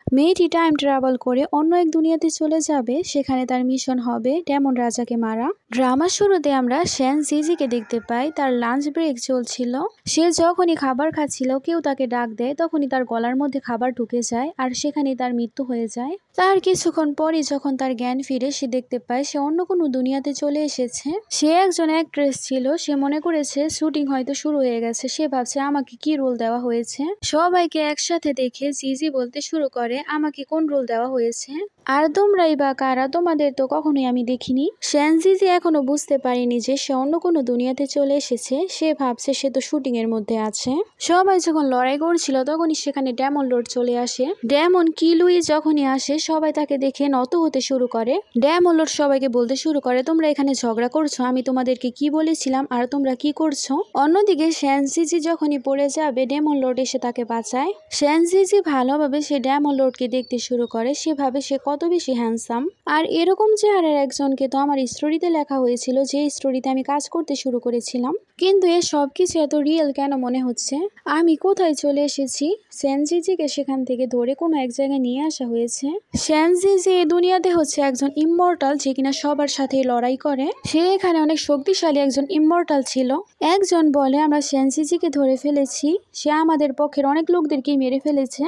মেয়েটি time travel করে অন্য এক দুনিয়াতে চলে যাবে। সেখানে তার মিশন হবে ডেমন রাজাকে মারা। ড্রামার শুরুতে আমরা শ্যান জিজিকে দেখতে পাই। তার লাঞ্চ ব্রেক চলছিল। সে যখনই খাবার খাচ্ছিল কেউ তাকে ডাক দেয়, তখনই তার গলার মধ্যে খাবার ঢুকে যায় আর সেখানেই তার মৃত্যু হয়ে যায়। তার কিছুক্ষণ পরই যখন তার জ্ঞান ফিরে, সে দেখতে পায় সে অন্য কোনো দুনিয়াতে চলে এসেছে। সে একজন অ্যাক্ট্রেস ছিল। সে মনে করেছে শুটিং হয়তো শুরু হয়ে গেছে। সে ভাবছে আমাকে কি রোল দেওয়া হয়েছে। সবাইকে একসাথে দেখে জিজি বলতে শুরু করে, আমাকে কোন রোল দেওয়া হয়েছে আর তোমরাই বা কারা, তোমাদের তো কখনোই আমি দেখিনি। শ্যান জিজি এখনো বুঝতে পারিনি যে সে অন্য কোনো দুনিয়াতে চলে এসেছে। সে ভাবছে সে তো শুটিং এর মধ্যে আছে। সবাই যখন লড়াই করছিল তখনই সেখানে ডেমন লর্ড চলে আসে। ডেমন কি লুই যখনই আসে সবাই তাকে দেখে নত হতে শুরু করে। ডেমন লর্ড সবাইকে বলতে শুরু করে, তোমরা এখানে ঝগড়া করছো, আমি তোমাদেরকে কি বলেছিলাম আর তোমরা কি করছো। অন্যদিকে শ্যান জিজি যখনই পড়ে যাবে ডেমন লর্ড এসে তাকে বাঁচায়। শ্যান জিজি ভালোভাবে সে ডেমন লর্ডকে দেখতে শুরু করে। সে ভাবে সে কত বেশি হ্যান্ডসাম আর এরকম চেহারার একজনকে তো আমার স্টোরিতে লেখা হয়েছিল, যে স্টোরিতে আমি কাজ করতে শুরু করেছিলাম। কিন্তু এ সবকিছু এত রিয়েল কেন মনে হচ্ছে। আমি কোথায় চলে এসেছি। শ্যান জিজিকে সেখান থেকে ধরে কোনো এক জায়গায় নিয়ে আসা হয়েছে। শ্যান জিজি এই দুনিয়াতে হচ্ছে একজন ইমমর্টাল, যে কিনা সবার সাথে লড়াই করে। সে এখানে অনেক শক্তিশালী একজন ইমমর্টাল ছিল। একজন বলে আমরা শ্যান জিজিকে ধরে ফেলেছি, সে আমাদের পক্ষের অনেক লোকদেরকেই মেরে ফেলেছে,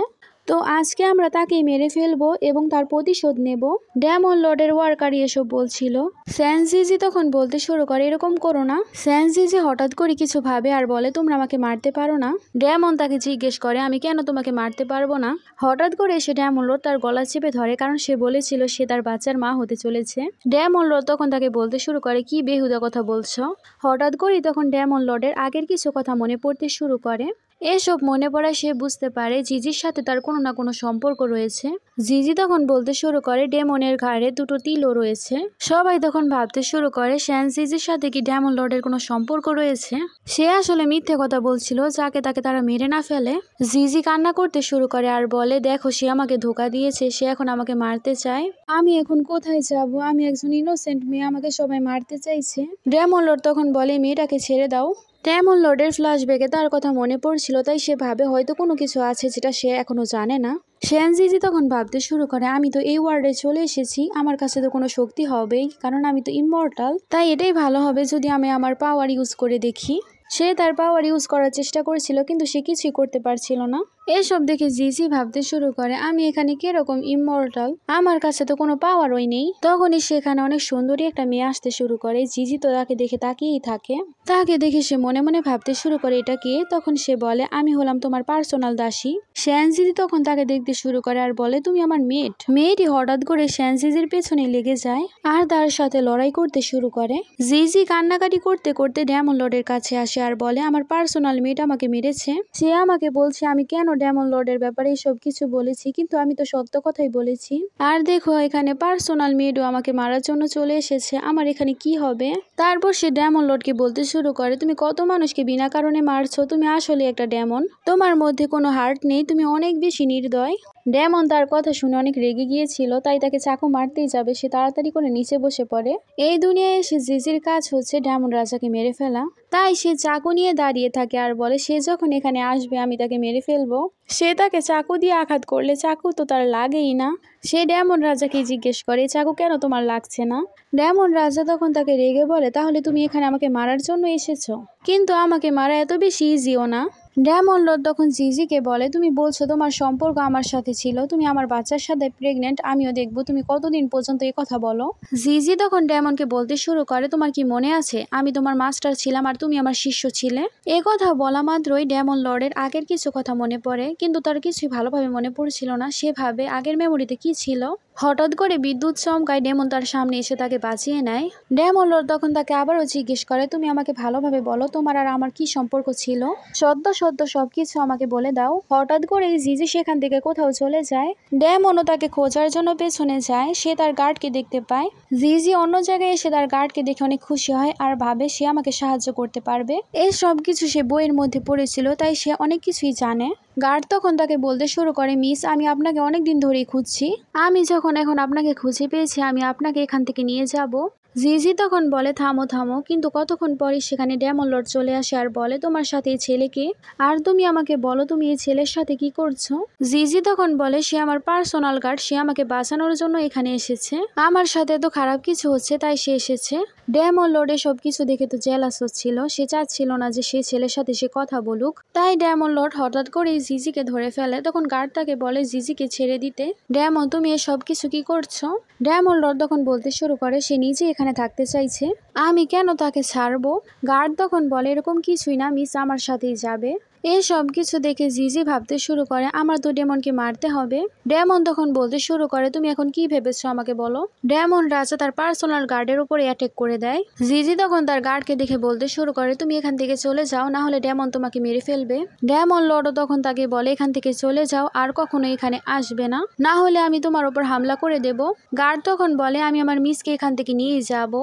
তো আজকে আমরা তাকেই মেরে ফেলবো এবং তার প্রতিশোধ নেব। ডেমন লর্ডের ওয়ার্কারই এসব বলছিল। শ্যান জিজি তখন বলতে শুরু করে, এরকম করো না। শ্যান জিজি হঠাৎ করে কিছু ভাবে আর বলে, তোমরা আমাকে মারতে পারো না। ডেমন তাকে জিজ্ঞেস করে, আমি কেন তোমাকে মারতে পারবো না। হঠাৎ করে এসে ডেমন লর্ড তার গলা চেপে ধরে, কারণ সে বলেছিল সে তার বাচ্চার মা হতে চলেছে। ডেমন লর্ড তখন তাকে বলতে শুরু করে, কি বেহুদা কথা বলছো। হঠাৎ করেই তখন ডেমন লর্ডের আগের কিছু কথা মনে পড়তে শুরু করে। এসব মনে পড়ায় সে বুঝতে পারে জিজির সাথে তার কোনো না কোনো সম্পর্ক রয়েছে। জিজি তখন বলতে শুরু করে, ডেমনের ঘাড়ে দুটো তিলও রয়েছে। সবাই তখন ভাবতে শুরু করে শ্যান জিজির সাথে কি ডেমন লর্ডের কোনো সম্পর্ক রয়েছে। সে আসলে মিথ্যে কথা বলছিল, যাকে তাকে তারা মেরে না ফেলে। জিজি কান্না করতে শুরু করে আর বলে, দেখো সে আমাকে ধোকা দিয়েছে, সে এখন আমাকে মারতে চায়। আমি এখন কোথায় যাব, আমি একজন ইনোসেন্ট মেয়ে, আমাকে সবাই মারতে চাইছে। ডেমন লর্ড তখন বলে, মেয়েটাকে ছেড়ে দাও। ডেমন লর্ডের ফ্ল্যাশব্যাকে তার কথা মনে পড়ছিল, তাই সে ভাবে হয়তো কোনো কিছু আছে যেটা সে এখনো জানে না। শ্যান জিজি তখন ভাবতে শুরু করে, আমি তো এই ওয়ার্ল্ডে চলে এসেছি, আমার কাছে তো কোনো শক্তি হবেই, কারণ আমি তো ইমমর্টাল। তাই এটাই ভালো হবে যদি আমি আমার পাওয়ার ইউজ করে দেখি। সে তার পাওয়ার ইউজ করার চেষ্টা করেছিল, কিন্তু সে কিছুই করতে পারছিল না। এসব দেখে জিজি ভাবতে শুরু করে, আমি এখানে কিরকম ইমমর্টাল, আমার কাছে তো কোনো পাওয়ারই নেই। তখনই সেখানে অনেক সুন্দরী একটা মেয়ে আসতে শুরু করে। জিজি তো তাকে দেখে তাকিয়েই থাকে। তাকে দেখে সে মনে মনে ভাবতে শুরু করে, এটা কে। তখন সে বলে, আমি হলাম তোমার পার্সোনাল দাসী। শ্যান জিজি তখন তাকে দেখতে শুরু করে আর বলে, তুমি আমার মেট। মেয়েটি হঠাৎ করে শ্যান জিজির পেছনে লেগে যায় আর তার সাথে লড়াই করতে শুরু করে। জিজি কান্নাকাটি করতে করতে ডেমন লর্ডের কাছে আসে আর বলে, আমার পার্সোনাল মেট আমাকে মেরেছে। সে আমাকে বলছে আমি কেন ডেমন লর্ডের ব্যাপারে সব কিছু বলেছি, কিন্তু আমি তো সত্য কথাই বলেছি। আর দেখো এখানে পার্সোনাল মেটও আমাকে মারার জন্য চলে এসেছে, আমার এখানে কি হবে। তারপর সে ডেমন লর্ডকে বলতে শুরু করে, তুমি কত মানুষকে বিনা কারণে মারছো, তুমি আসলে একটা ডেমন, তোমার মধ্যে কোনো হার্ট নেই, তুমি অনেক বেশি নির্দয়। ডেমন তার কথা শুনে অনেক রেগে গিয়েছিল, তাই তাকে চাকু মারতেই যাবে। সে তাড়াতাড়ি করে নিচে বসে পড়ে। এই দুনিয়ায় এসে জিজির কাজ হচ্ছে ডেমন রাজাকে মেরে ফেলা, তাই সে চাকু নিয়ে দাঁড়িয়ে থাকে আর বলে, সে যখন এখানে আসবে আমি তাকে মেরে ফেলবো। সে তাকে চাকু দিয়ে আঘাত করলে চাকু তো তার লাগেই না। সে ডেমন রাজাকে জিজ্ঞেস করে, চাকু কেন তোমার লাগছে না। ডেমন রাজা তখন তাকে রেগে বলে, তাহলে তুমি এখানে আমাকে মারার জন্য এসেছো, কিন্তু আমাকে মারা এত বেশি ইজিও না। ডেমন লর্ড তখন জিজিকে বলে, তুমি বলছো তোমার সম্পর্ক আমার সাথে ছিল, তুমি আমার বাচ্চার সাথে প্রেগনেন্ট, আমিও দেখবো তুমি কতদিন পর্যন্ত এই কথা বলো। জিজি তখন ডেমনকে বলতে শুরু করে, তোমার কি মনে আছে আমি তোমার মাস্টার ছিলাম আর তুমি আমার শিষ্য ছিলে। এ কথা বলা মাত্রই ডেমন লর্ডের আগের কিছু কথা মনে পড়ে, কিন্তু তার কিছুই ভালোভাবে মনে পড়ছিল না। সে ভাবে আগের মেমোরিতে কি ছিল। হঠাৎ করে বিদ্যুৎ চমকায় ডেমন তার সামনে এসে তাকে বাঁচিয়ে নেয়। ডেমন লর্ড তখন তাকে আবারও জিজ্ঞেস করে, তুমি আমাকে ভালোভাবে বলো তোমার আর আমার কি সম্পর্ক ছিল, সদ্য সবকিছু আমাকে বলে দাও। হঠাৎ করে জিজি সেখান থেকে কোথাও চলে যায়। ডেমনও তাকে খোঁজার জন্য পেছনে যায়। সে তার গার্ডকে দেখতে পায়। জিজি অন্য জায়গায় এসে তার গার্ডকে দেখে অনেক খুশি হয় আর ভাবে সে আমাকে সাহায্য করতে পারবে। এই সব কিছু সে বইয়ের মধ্যে পড়েছিল, তাই সে অনেক কিছুই জানে। গার্ড তখন তাকে বলতে শুরু করে, মিস আমি আপনাকে অনেক দিন ধরেই খুঁজছি, আমি যখন এখন আপনাকে খুঁজে পেয়েছি আমি আপনাকে এখান থেকে নিয়ে যাব। জিজি তখন বলে থামো থামো, কিন্তু কতক্ষণ পরে সেখানে ডেমন লর্ড চলে আসে আর বলে তোমার সাথে এই ছেলেকে, আর তুমি আমাকে বলো তুমি এই ছেলের সাথে কি করছো। জিজি তখন বলে সে আমার পার্সোনাল গার্ড, সে আমাকে বাঁচানোর জন্য এখানে এসেছে, আমার সাথে তো খারাপ কিছু হচ্ছে তাই সে এসেছে। ডেমন লর্ড সব কিছু দেখে তো জেলাস হচ্ছিল, সে চাচ্ছিল না যে সে ছেলের সাথে সে কথা বলুক, তাই ডেমন লর্ড হঠাৎ করে জিজিকে ধরে ফেলে। তখন গার্ড তাকে বলে জিজিকে ছেড়ে দিতে। ডেমন তুমি এসব কিছু কি করছো। ডেমন লর্ড তখন বলতে শুরু করে সে নিজে এখানে থাকতে চাইছে, আমি কেন তাকে ছাড়বো। গার্ড তখন বলে এরকম কিছুই না, মিস আমার সাথেই যাবে। এই সব কিছু দেখে জিজি ভাবতে শুরু করে আমার তো ডেমনকে মারতে হবে। ডেমন তখন বলতে শুরু করে তুমি এখন কি ভেবেছো আমাকে বলো। ডেমন রাজা তার পার্সোনাল গার্ডের উপরে অ্যাটাক করে দেয়। জিজি তখন তার গার্ডকে দেখে বলতে শুরু করে তুমি এখান থেকে চলে যাও, না হলে ডেমন তোমাকে মেরে ফেলবে। ডেমন লর্ডও তখন তাকে বলে এখান থেকে চলে যাও, আর কখনো এখানে আসবে না, না হলে আমি তোমার উপর হামলা করে দেব। গার্ড তখন বলে আমি আমার মিসকে এখান থেকে নিয়ে যাব।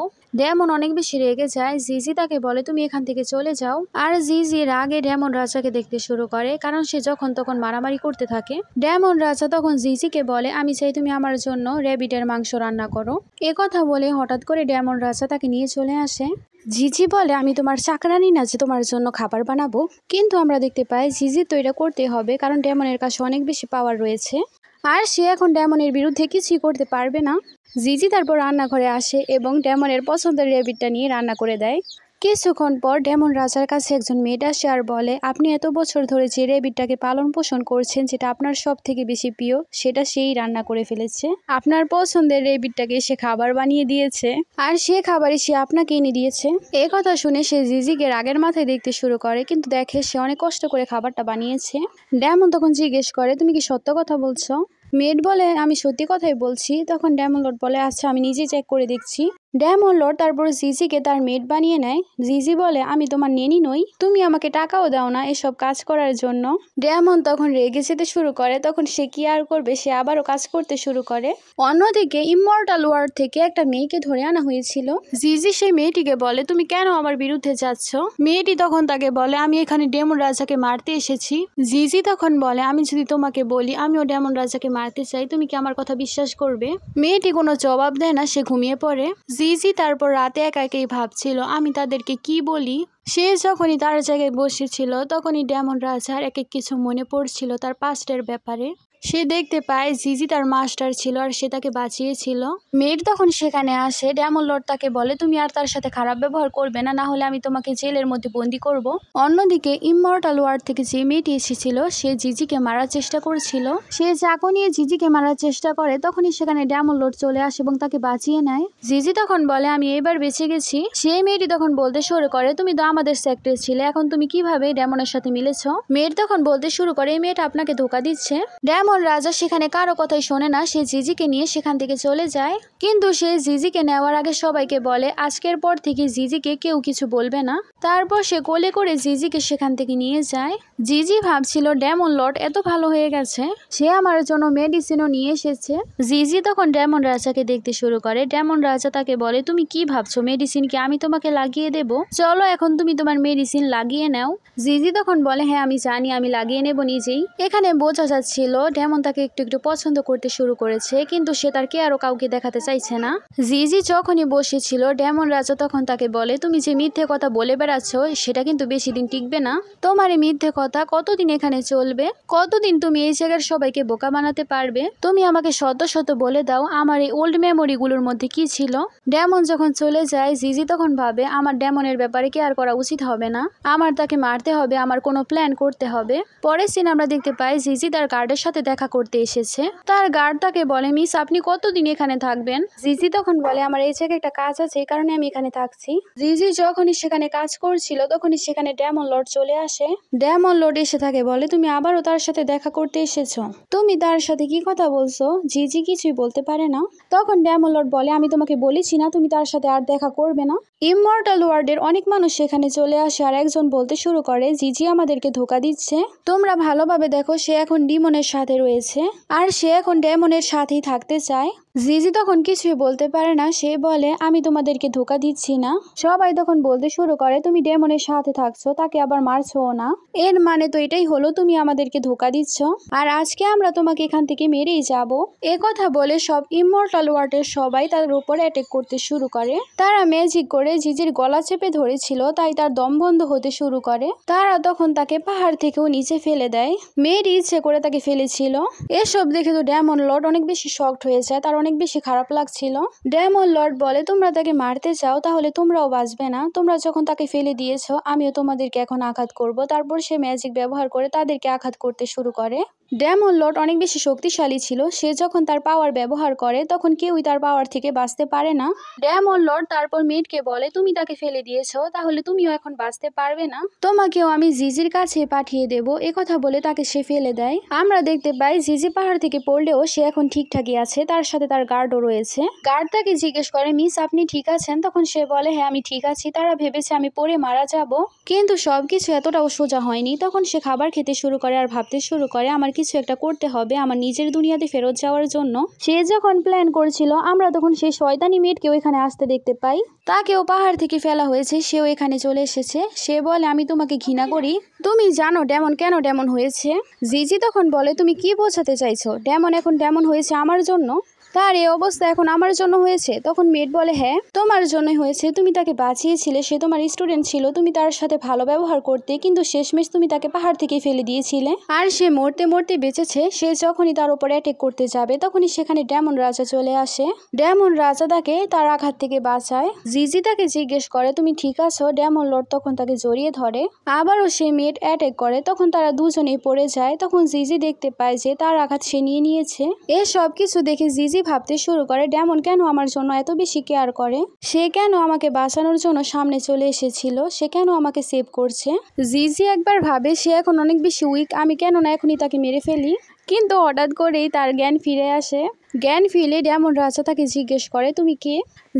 ডেমন অনেক বেশি রেগে যায়। জিজি তাকে বলে তুমি এখান থেকে চলে যাও। আর জিজি রাগে ডেমন রাজাকে দেখতে শুরু করে, কারণ সে যখন তখন মারামারি করতে থাকে। ডেমন রাজা তখন জিজিকে বলে আমি চাই তুমি আমার জন্য র্যাবিটের মাংস রান্না করো। কথা বলে হঠাৎ করে ডেমন রাজা তাকে নিয়ে চলে আসে। জিজি বলে আমি তোমার চাকরানি না যে তোমার জন্য খাবার বানাবো, কিন্তু আমরা দেখতে পাই জিজি তো এটা করতে হবে, কারণ ডেমনের কাছে অনেক বেশি পাওয়ার রয়েছে আর সে এখন ডেমনের বিরুদ্ধে কিছুই করতে পারবে না। জিজি তারপর রান্নাঘরে আসে এবং ডেমনের পছন্দের র্যাবিটটা নিয়ে রান্না করে দেয়। কিছুক্ষণ পর ডেমন রাজার কাছে একজন মেয়ে আসে আর বলে আপনি এত বছর ধরে যে র্যাবিটটাকে পালন পোষণ করছেন, যেটা আপনার সব থেকে বেশি প্রিয়, সেটা সেই রান্না করে ফেলেছে। আপনার পছন্দের র্যাবিটটাকে সে খাবার বানিয়ে দিয়েছে, আর সে খাবারই সে আপনাকে এনে দিয়েছে। এই কথা শুনে সে জিজিকে রাগের মাথায় দেখতে শুরু করে, কিন্তু দেখে সে অনেক কষ্ট করে খাবারটা বানিয়েছে। ডেমন তখন জিজ্ঞেস করে তুমি কি সত্য কথা বলছো। মেড বলে আমি সত্যি কথাই বলছি। তখন ডেমন লর্ড বলে আচ্ছা আমি নিজে চেক করে দেখছি। ডেমন লর্ড তারপর জিজিকে তার মেড বানিয়ে নেয়। জিজি বলে আমি তোমার নেনি নই, তুমি আমাকে টাকাও দাও না এসব কাজ করার জন্য। ডেমন তখন রেগে যেতে শুরু করে, তখন সে কি আর করবে, সে আবারও কাজ করতে শুরু করে। অন্যদিকে ইমমর্টাল ওয়ার্ল্ড থেকে একটা মেয়েকে ধরে আনা হয়েছিল। জিজি সেই মেয়েটিকে বলে তুমি কেন আমার বিরুদ্ধে যাচ্ছ। মেয়েটি তখন তাকে বলে আমি এখানে ডেমন রাজাকে মারতে এসেছি। জিজি তখন বলে আমি যদি তোমাকে বলি আমিও ডেমন রাজাকে মারতে চাই, তুমি কি আমার কথা বিশ্বাস করবে। মেয়েটি কোনো জবাব দেয় না, সে ঘুমিয়ে পড়ে। জিজি তারপর রাতে একা একাই ভাবছিল আমি তাদেরকে কি বলি। সে যখনই তার জায়গায় বসেছিল তখনই ডেমন রাজার এক এক কিছু মনে পড়ছিল তার পাস্টের ব্যাপারে। সে দেখতে পায় জিজি তার মাস্টার ছিল আর সে তাকে বাঁচিয়েছিল। মেয়ের তখন সেখানে আসে। ডেমন লর্ড তাকে বলে তুমি আর তার সাথে খারাপ ব্যবহার করবে না, না হলে আমি তোমাকে জেলের মধ্যে বন্দি করব। অন্যদিকে ইমমর্টাল ওয়ার্ল্ড থেকে যে মেয়েটি এসেছিল সে জিজিকে মারার চেষ্টা করেছিল। সে চাকু নিয়ে জিজিকে মারার চেষ্টা করে, তখনই সেখানে ডেমন লর্ড চলে আসে এবং তাকে বাঁচিয়ে নেয়। জিজি তখন বলে আমি এবার বেঁচে গেছি। সেই মেয়েটি তখন বলতে শুরু করে তুমি তো আমাদের সেক্টরে ছিলে, এখন তুমি কিভাবে ডেমনের সাথে মিলেছো। মেয়ের তখন বলতে শুরু করে এই মেয়েটা আপনাকে ধোকা দিচ্ছে। ডেমন রাজা সেখানে কারো কথাই শোনে না, সে জিজিকে নিয়ে সেখান থেকে চলে যায়। কিন্তু সে জিজিকে নেওয়ার আগে সবাইকে বলে আজকের পর থেকে জিজিকে কেউ কিছু বলবে না। তারপর সে কোলে করে জিজিকে সেখান থেকে নিয়ে যায়। জিজি ভাবছিল ডেমন লর্ড এত ভালো হয়ে গেছে, সে আমার জন্য মেডিসিনও নিয়ে এসেছে। জিজি তখন ডেমন রাজাকে দেখতে শুরু করে। ডেমন রাজা তাকে বলে তুমি কি ভাবছো, মেডিসিন কি আমি তোমাকে লাগিয়ে দেব, চলো এখন তুমি তোমার মেডিসিন লাগিয়ে নাও। জিজি তখন বলে হ্যাঁ আমি জানি, আমি লাগিয়ে নেব নিজেই। এখানে বোঝা যাচ্ছিল ডেমন তাকে একটু একটু পছন্দ করতে শুরু করেছে, কিন্তু সে তার কে আরো কাউকে দেখাতে চাইছে না। জিজি যখনই বসেছিল ডেমন রাজা তখন তাকে বলে তুমি যে মিথ্যে কথা বলে বেড়াচ্ছ সেটা কিন্তু বেশি দিন টিকবে না। তোমার এই মিথ্যে কথা কতদিন এখানে চলবে, কতদিন তুমি এই জায়গার সবাইকে বোকা বানাতে পারবে। তুমি আমাকে শত শত বলে দাও আমার এই ওল্ড মেমোরি গুলোর মধ্যে কি ছিল। ডেমন যখন চলে যায় জিজি তখন ভাবে আমার ডেমনের ব্যাপারে কেয়ার করা উচিত হবে না, আমার তাকে মারতে হবে, আমার কোনো প্ল্যান করতে হবে। পরের সিন আমরা দেখতে পাই জিজি তার গার্ডের সাথে দেখা করতে এসেছে। তার গার্ড তাকে বলে মিস আপনি কতদিন এখানে থাকবেন। জিজি তখন বলে আমার এই জায়গায় একটা কাজ আছে, এই কারণে আমি এখানে থাকছি। জিজি যখনই সেখানে কাজ করছিল তখনই সেখানে ডেমন লর্ড চলে আসে। ডেমন লর্ড এসে থাকে বলে তুমি আবারও তার সাথে দেখা করতে এসেছো, তুমি তার সাথে কি কথা বলছো। জিজি কিছুই বলতে পারে না। তখন ডেমন লর্ড বলে আমি তোমাকে বলেছি না তুমি তার সাথে আর দেখা করবে না। ইমমর্টাল ওয়ার্ল্ডের অনেক মানুষ সেখানে চলে আসে আর একজন বলতে শুরু করে জিজি আমাদেরকে ধোকা দিচ্ছে, তোমরা ভালোভাবে দেখো সে এখন ডিমনের সাথে রয়েছে আর সে এখন ডেমনের সাথেই থাকতে চায়। জিজি তখন কিছুই বলতে পারে না, সে বলে আমি তোমাদেরকে ধোকা দিচ্ছি না। সবাই তখন বলতে শুরু করে তুমি ডেমনের সাথে থাকছো, তাকে আবার মারছো না। এর মানে তো এটাই হলো তুমি আমাদেরকে ধোকা দিচ্ছ, আর আজকে আমরা তোমাকে এখান থেকে মেরেই যাব। এ কথা বলে সব ইমমর্টাল ওয়ার্ল্ডের সবাই তার উপর অ্যাটাক করতে শুরু করে। তারা ম্যাজিক করে জিজির গলা চেপে ধরেছিল, তাই তার দম বন্ধ হতে শুরু করে। তারা তখন তাকে পাহাড় থেকেও নিচে ফেলে দেয়। মেয়েরই ইচ্ছে করে তাকে ফেলেছিল। এসব দেখে তো ডেমন লর্ড অনেক বেশি শকড হয়ে যায়, তার অনেক বেশি খারাপ লাগছিল। ডেমন লর্ড বলে, তোমরা তাকে মারতে চাও তাহলে তোমরাও বাঁচবে না। তোমরা যখন তাকে ফেলে দিয়েছো, আমিও তোমাদেরকে এখন আঘাত করব। তারপর সে ম্যাজিক ব্যবহার করে তাদেরকে আঘাত করতে শুরু করে। ডেমন লর্ড অনেক বেশি শক্তিশালী ছিল। সে যখন তার পাওয়ার ব্যবহার করে তখন কেউই তার পাওয়ার থেকে বাঁচতে পারে না। ডেমন লর্ড তারপর মেয়েটকে বলে, তুমি তাকে ফেলে দিয়েছো, তাহলে তুমিও এখন বাঁচতে পারবে না। তোমাকেও আমি জিজির কাছে পাঠিয়ে দেব। কথা বলে তাকে সে ফেলে দেয়। আমরা দেখতে পাই জিজি পাহাড় থেকে পড়লেও সে এখন ঠিকঠাকই আছে। তার সাথে তার গার্ডও রয়েছে। গার্ড তাকে জিজ্ঞেস করে, মিস আপনি ঠিক আছেন? তখন সে বলে, হ্যাঁ আমি ঠিক আছি। তারা ভেবেছে আমি পড়ে মারা যাব, কিন্তু সবকিছু এতটাও সোজা হয়নি। তখন সে খাবার খেতে শুরু করে আর ভাবতে শুরু করে, আমার কিছু একটা করতে হবে আমার নিজের দুনিয়াতে ফেরত যাওয়ার জন্য। সে যখন প্ল্যান করছিল, আমরা তখন সেই শয়তানি মেয়েটকেও এখানে আসতে দেখতে পাই। তাকেও পাহাড় থেকে ফেলা হয়েছে, সেও এখানে চলে এসেছে। সে বলে, আমি তোমাকে ঘৃণা করি। তুমি জানো ডেমন কেন ডেমন হয়েছে? জিজি তখন বলে, তুমি কি বোঝাতে চাইছো? ডেমন এখন ডেমন হয়েছে আমার জন্য? তার এই অবস্থা এখন আমার জন্য হয়েছে? তখন মেট বলে, হ্যাঁ তোমার জন্যই হয়েছে। তুমি তাকে বাঁচিয়েছিলে, সে তোমার স্টুডেন্ট ছিল, তুমি তার সাথে ভালো ব্যবহার করতে, কিন্তু শেষমেশ তুমি তাকে পাহাড় থেকে ফেলে দিয়েছিলে। আর সে মরতে মরতে বেঁচেছে। সে যখনই তার উপর অ্যাটাক করতে যাবে তখনই সেখানে ডেমন রাজা চলে আসে। ডেমন রাজা তাকে তার আঘাত থেকে বাঁচায়। জিজি তাকে জিজ্ঞেস করে, তুমি ঠিক আছো? ডেমন লর্ড তখন তাকে জড়িয়ে ধরে। আবারও সে মেট অ্যাটাক করে। তখন তারা দুজনেই পড়ে যায়। তখন জিজি দেখতে পায় যে তার আঘাত সে নিয়ে নিয়েছে। এ সব কিছু দেখে জিজি ভাবতে শুরু করে, ডেমন কেন আমার জন্য এত বেশি কেয়ার করে? সে কেন আমাকে বাঁচানোর জন্য সামনে চলে এসেছিল? সে কেন আমাকে সেভ করছে? জিজি একবার ভাবে সে এখন অনেক বেশি উইক, আমি কেন না এখনই তাকে মেরে ফেলি। কিন্তু হঠাৎ করেই তার জ্ঞান ফিরে আসে। জ্ঞান ফিরে ডেমন রাজা তাকে জিজ্ঞেস করে, তুমি কে?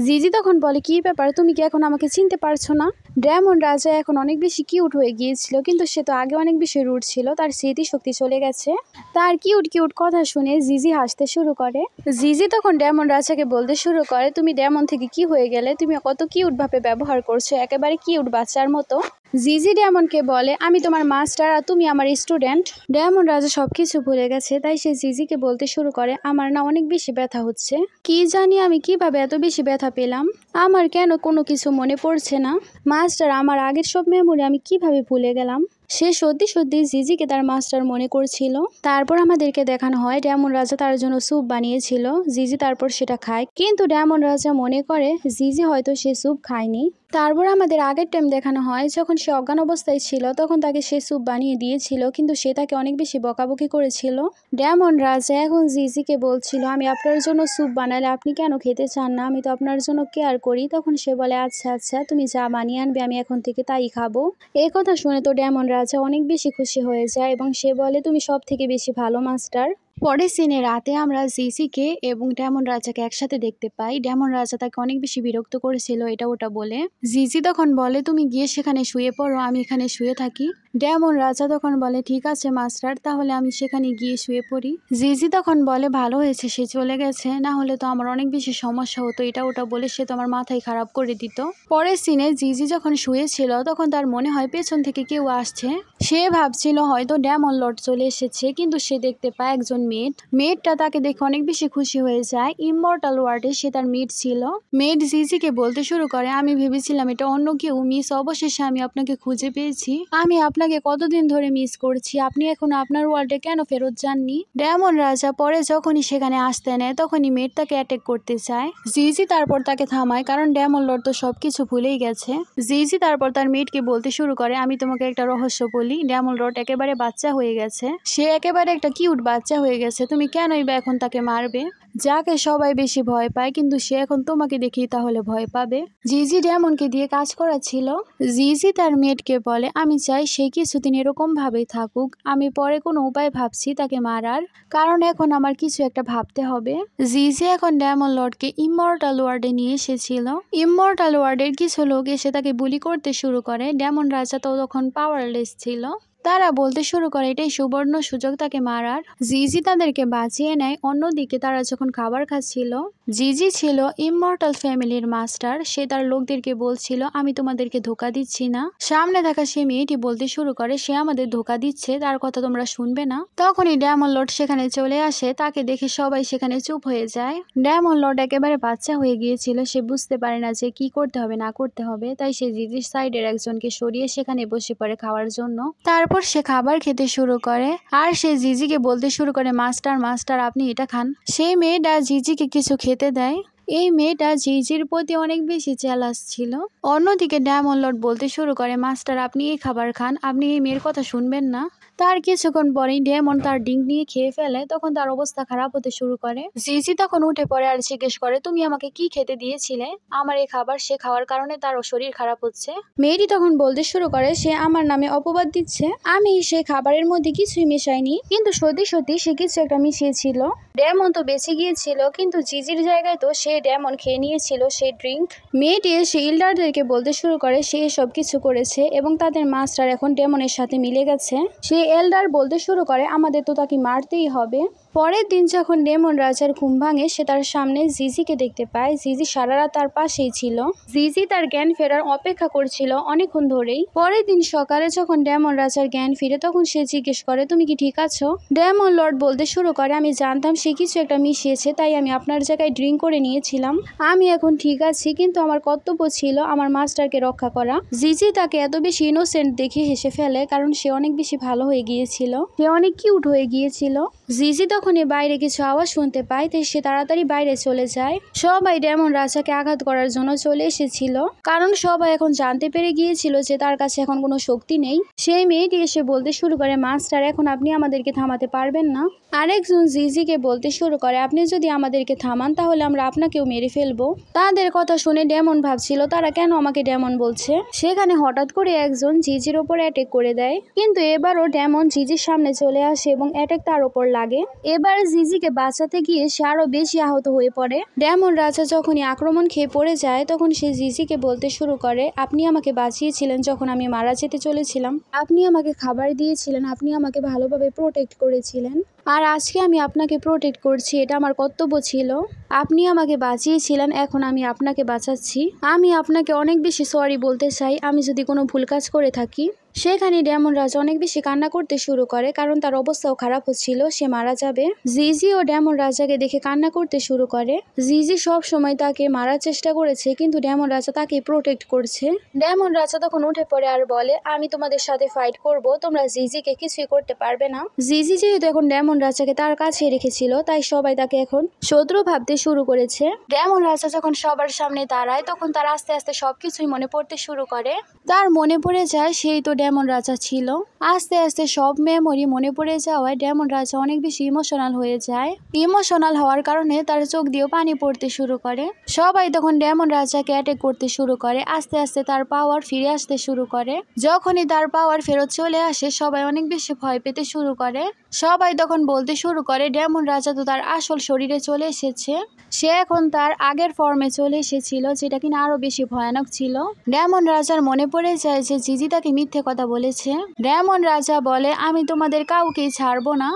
জিজি তখন বলে, কি ব্যাপার, তুমি কি এখন আমাকে চিনতে পারছো না? ডেমন রাজা এখন অনেক বেশি কিউট হয়ে গিয়েছিল, কিন্তু সে তো আগে অনেক বেশি রুড ছিল। তার স্মৃতিশক্তি চলে গেছে। তার কিউট কিউট কথা শুনে জিজি হাসতে শুরু করে। জিজি তখন ডেমন রাজাকে বলতে শুরু করে, তুমি ডেমন থেকে কি হয়ে গেলে? তুমি কত কিউট ভাবে ব্যবহার করছো, একেবারে কিউট বাচ্চার মতো। জিজি ডেমনকে বলে, আমি তোমার মাস্টার আর তুমি আমার স্টুডেন্ট। ডেমন রাজা সবকিছু ভুলে গেছে, তাই সে জিজিকে বলতে শুরু করে, আমার না অনেক বেশি ব্যথা হচ্ছে। কি জানি আমি কিভাবে এত বেশি ব্যথা পেলাম। আমার কেন কোনো কিছু মনে পড়ছে না। মাস্টার, আমার আগের সব মেমোরি আমি কিভাবে ভুলে গেলাম। সে সত্যি সত্যি জিজিকে তার মাস্টার মনে করছিল। তারপর আমাদেরকে দেখানো হয় ডেমন রাজা তার জন্য স্যুপ বানিয়েছিল। জিজি তারপর সেটা খায়, কিন্তু ডেমন রাজা মনে করে জিজি হয়তো সে স্যুপ খায়নি। তারপর আমাদের আগের টাইম দেখানো হয় যখন সে অজ্ঞান অবস্থায় ছিল, তখন তাকে সে স্যুপ বানিয়ে দিয়েছিল, কিন্তু সে তাকে অনেক বেশি বকাবকি করেছিল। ডেমন রাজা এখন জিজিকে বলছিল, আমি আপনার জন্য স্যুপ বানালে আপনি কেন খেতে চান না? আমি তো আপনার জন্য কেয়ার করি। তখন সে বলে, আচ্ছা আচ্ছা, তুমি যা বানিয়ে আনবে আমি এখন থেকে তাই খাবো। এই কথা শুনে তো ডেমন রাজা অনেক বেশি খুশি হয়ে যায় এবং সে বলে, তুমি সব থেকে বেশি ভালো মাস্টার। পরের সিনে রাতে আমরা জিজিকে এবং ডেমন রাজাকে একসাথে দেখতে পাই। ডেমন রাজা তাকে অনেক বেশি বিরক্ত করেছিল এটা ওটা বলে। জিজি তখন বলে, তুমি গিয়ে সেখানে শুয়ে পড়ো, আমি এখানে শুয়ে থাকি। ডেমন রাজা তখন বলে, ঠিক আছে মাস্টার, তাহলে আমি সেখানে গিয়ে শুয়ে পড়ি। জিজি তখন বলে, ভালো হয়েছে সে চলে গেছে, না হলে তো আমার অনেক বেশি সমস্যা হতো, এটা ওটা বলে সে তো আমার মাথায় খারাপ করে দিত। পরের সিনে জিজি যখন শুয়েছিল তখন তার মনে হয় পেছন থেকে কেউ আসছে। সে ভাবছিল হয়তো ডেমন লর্ড চলে এসেছে, কিন্তু সে দেখতে পায় একজন মেয়েটা তাকে দেখে অনেক বেশি খুশি হয়ে যায়। ইমমর্টাল ওয়ার্ল্ডে সে তার মেট ছিল। মেট জিজিকে বলতে শুরু করে, আমি ভেবেছিলাম এটা অন্য কেউ, মিস অবশেষে আমি আপনাকে খুঁজে পেয়েছি। আমি আপনাকে কতদিন ধরে মিস করছি, আপনি এখন আপনার ওয়ার্ল্ডে কেন ফেরত যাননি? ডেমন রাজা পরে যখনই সেখানে আসতে নেয় তখনই মেট তাকে অ্যাটাক করতে চায়। জিজি তারপর তাকে থামায়, কারণ ডেমন লর্ড তো সবকিছু ভুলেই গেছে। জিজি তারপর তার মেটকে বলতে শুরু করে, আমি তোমাকে একটা রহস্য বলি, ডেমন লর্ড একেবারে বাচ্চা হয়ে গেছে। সে একেবারে একটা কিউট বাচ্চা হয়ে গেছে। তুমি কেনই বা এখন তাকে মারবে? যাকে সবাই বেশি ভয় পায়, কিন্তু সে এখন তোমাকে দেখেই তাহলে ভয় পাবে। জিজি ডেমনকে দিয়ে কাজ করাচ্ছিল। জিজি তার মেটকে বলে, আমি চাই সে কিছুদিন এরকম ভাবেই থাকুক। আমি পরে কোনো উপায় ভাবছি তাকে মারার, কারণ এখন আমার কিছু একটা ভাবতে হবে। জিজি এখন ডেমন লর্ডকে ইমমর্টাল ওয়ার্ডে নিয়ে এসেছিল। ইমমর্টাল ওয়ার্ডের কিছু লোক এসে তাকে বুলি করতে শুরু করে। ডেমন রাজা তো তখন পাওয়ারলেস ছিল। তারা বলতে শুরু করে এটাই সুবর্ণ সুযোগ তাকে মারার। জিজি তাদেরকে বাঁচিয়ে নেয়। অন্যদিকে তারা যখন খাবার খাচ্ছিল, জিজি ছিল ইমমর্টাল ফ্যামিলির মাস্টার। সে তার লোকদেরকে বলছিল আমি তোমাদেরকে ধোকা দিচ্ছি না। সামনে থাকা সে মেয়েটি বলতে শুরু করে সে আমাদের ধোকা দিচ্ছে, তার কথা তোমরা শুনবে না। তখনই ডেমন লর্ড সেখানে চলে আসে। তাকে দেখে সবাই সেখানে চুপ হয়ে যায়। ডেমন লর্ড একেবারে বাচ্চা হয়ে গিয়েছিল। সে বুঝতে পারে না যে কি করতে হবে না করতে হবে। তাই সে জিজির সাইডের একজনকে সরিয়ে সেখানে বসে পড়ে খাওয়ার জন্য। তারপর সে খাবার খেতে শুরু করে আর সে জিজিকে বলতে শুরু করে মাস্টার মাস্টার আপনি এটা খান। সেই মেয়েটা জিজিকে কিছু খেতে দেয়। এই মেয়েটা জিজির প্রতি অনেক বেশি জেলাস ছিল। অন্যদিকে ডেমন লর্ড বলতে শুরু করে মাস্টার আপনি এই খাবার খান, আপনি এই মেয়ের কথা শুনবেন না। তার কিছুক্ষণ পরেই ডেমন তার ডিঙ্ক নিয়ে খেয়ে ফেলে। তখন তার অবস্থা খারাপ হতে শুরু করে। জিজি তখন উঠে পড়ে আর জিজ্ঞেস করে তুমি আমাকে কি খেতে দিয়েছিলে? আমার এই খাবার সে খাওয়ার কারণে তার শরীর খারাপ হচ্ছে। মেয়েটি তখন বলতে শুরু করে সে আমার নামে অপবাদ দিচ্ছে। আমি সেই খাবারের মধ্যে কিছুই মেশাইনি, কিন্তু সত্যি সত্যি সে কিছু একটা মিশিয়েছিল। ডেমন তো বেঁচে গিয়েছিল, কিন্তু জিজির জায়গায় তো সে ডেমন খেয়ে নিয়েছিল সেই ড্রিঙ্ক। মেয়েটি এসে ইল্ডারদেরকে বলতে শুরু করে সে সব কিছু করেছে এবং তাদের মাস্টার এখন ডেমনের সাথে মিলে গেছে। সে এল্ডার বলতে শুরু করে আমাদের তো তাকে মারতেই হবে। পরের দিন যখন ডেমন রাজার ঘুম ভাঙে সে তার সামনে জিজিকে দেখতে পায়। জিজি সারা রাত তার পাশেই ছিল। জিজি তার জ্ঞান ফেরার অপেক্ষা করছিল অনেকক্ষণ ধরেই। পরের দিন সকালে যখন ডেমন রাজার জ্ঞান ফিরে তখন সে জিজ্ঞেস করে তুমি কি ঠিক আছো? ডেমন লর্ড বলতে শুরু করে আমি জানতাম সে কিছু একটা মিশিয়েছে, তাই আমি আপনার জায়গায় ড্রিঙ্ক করে নিয়েছিলাম। আমি এখন ঠিক আছি, কিন্তু আমার কর্তব্য ছিল আমার মাস্টারকে রক্ষা করা। জিজি তাকে এত বেশি ইনোসেন্ট দেখে হেসে ফেলে, কারণ সে অনেক বেশি ভালো হয়ে গিয়েছিল, সে অনেক কিউট হয়ে গিয়েছিল। জিজি তখনই বাইরে কিছু আওয়াজ শুনতে পায়, তাই সে তাড়াতাড়ি বাইরে চলে যায়। সবাই ডেমন রাজাকে আঘাত করার জন্য চলে এসেছিল, কারণ সবাই এখন জানতে পেরে গিয়েছিল যে তার কাছে এখন কোনো শক্তি নেই। সেই মেয়েটি এসে বলতে শুরু করে মাস্টার এখন আপনি আমাদেরকে থামাতে পারবেন না। আরেকজন জিজিকে বলতে শুরু করে আপনি যদি আমাদেরকে থামান তাহলে আমরা আপনাকেও মেরে ফেলবো। তাদের কথা শুনে ডেমন ভাবছিল তারা কেন আমাকে ডেমন বলছে। সেখানে হঠাৎ করে একজন জিজির ওপর অ্যাটাক করে দেয়, কিন্তু এবারও ডেমন জিজির সামনে চলে আসে এবং অ্যাটাক তার ওপর লাগে। এবার জিজিকে বাঁচাতে গিয়ে সে আরো বেশি আহত হয়ে পড়ে। ডেমন রাজা যখনই আক্রমণ খেয়ে পড়ে যায় তখন সে জিজিকে বলতে শুরু করে আপনি আমাকে বাঁচিয়েছিলেন যখন আমি মারা যেতে চলেছিলাম, আপনি আমাকে খাবার দিয়েছিলেন, আপনি আমাকে ভালোভাবে প্রোটেক্ট করেছিলেন, আর আজকে আমি আপনাকে প্রোটেক্ট করছি, এটা আমার কর্তব্য ছিল। আপনি আমাকে বাঁচিয়েছিলেন, এখন আমি আপনাকে বাঁচাচ্ছি। আমি আপনাকে অনেক বেশি সরি বলতে চাই আমি যদি কোনো ভুল কাজ করে থাকি। সেখানে ডেমন রাজা অনেক বেশি কান্না করতে শুরু করে, কারণ তার অবস্থাও খারাপ হচ্ছিল, সে মারা যাবে। জিজি ও ডেমন রাজাকে দেখে কান্না করতে শুরু করে। জিজি সব সময় তাকে মারার চেষ্টা করেছে, কিন্তু ডেমন রাজা তাকে প্রোটেক্ট করছে। ডেমন রাজা তখন উঠে পড়ে আর বলে আমি তোমাদের সাথে ফাইট করব, তোমরা জিজিকে কিছুই করতে পারবে না। জিজি যেহেতু এখন ডেমন রাজাকে তার কাছে রেখেছিল, তাই সবাই তাকে এখন শত্রু ভাবতে শুরু করেছে। ডেমন রাজা যখন সবার সামনে দাঁড়ায় তখন তার আস্তে আস্তে সবকিছুই মনে পড়তে শুরু করে। তার মনে পড়ে যায় সেই তো ডেমন রাজা ছিল। আস্তে আস্তে সব মেমোরি মনে পড়ে যাওয়ায় ডেমন রাজা অনেক বেশি ইমোশনাল হয়ে যায়। ইমোশনাল হওয়ার কারণে তার চোখ দিয়েও পানি পড়তে শুরু করে। সবাই তখন ডেমন রাজাকে অ্যাটাক করতে শুরু করে। আস্তে আস্তে তার পাওয়ার ফিরে আসতে শুরু করে। যখনই তার পাওয়ার ফেরত চলে আসে সবাই অনেক বেশি ভয় পেতে শুরু করে। সবাই তখন বলতে শুরু করে ডেমন রাজা তো তার আসল শরীরে চলে এসেছে, সে এখন তার আগের ফর্মে চলে এসেছিল, যেটা কিনা আরো বেশি ভয়ানক ছিল। ডেমন রাজার মনে পড়ে যায় যে জিজি তাকে মিথ্যে কথা বলেছে। ডেমন রাজা বলে আমি তোমাদের কাউকেই ছাড়বো না।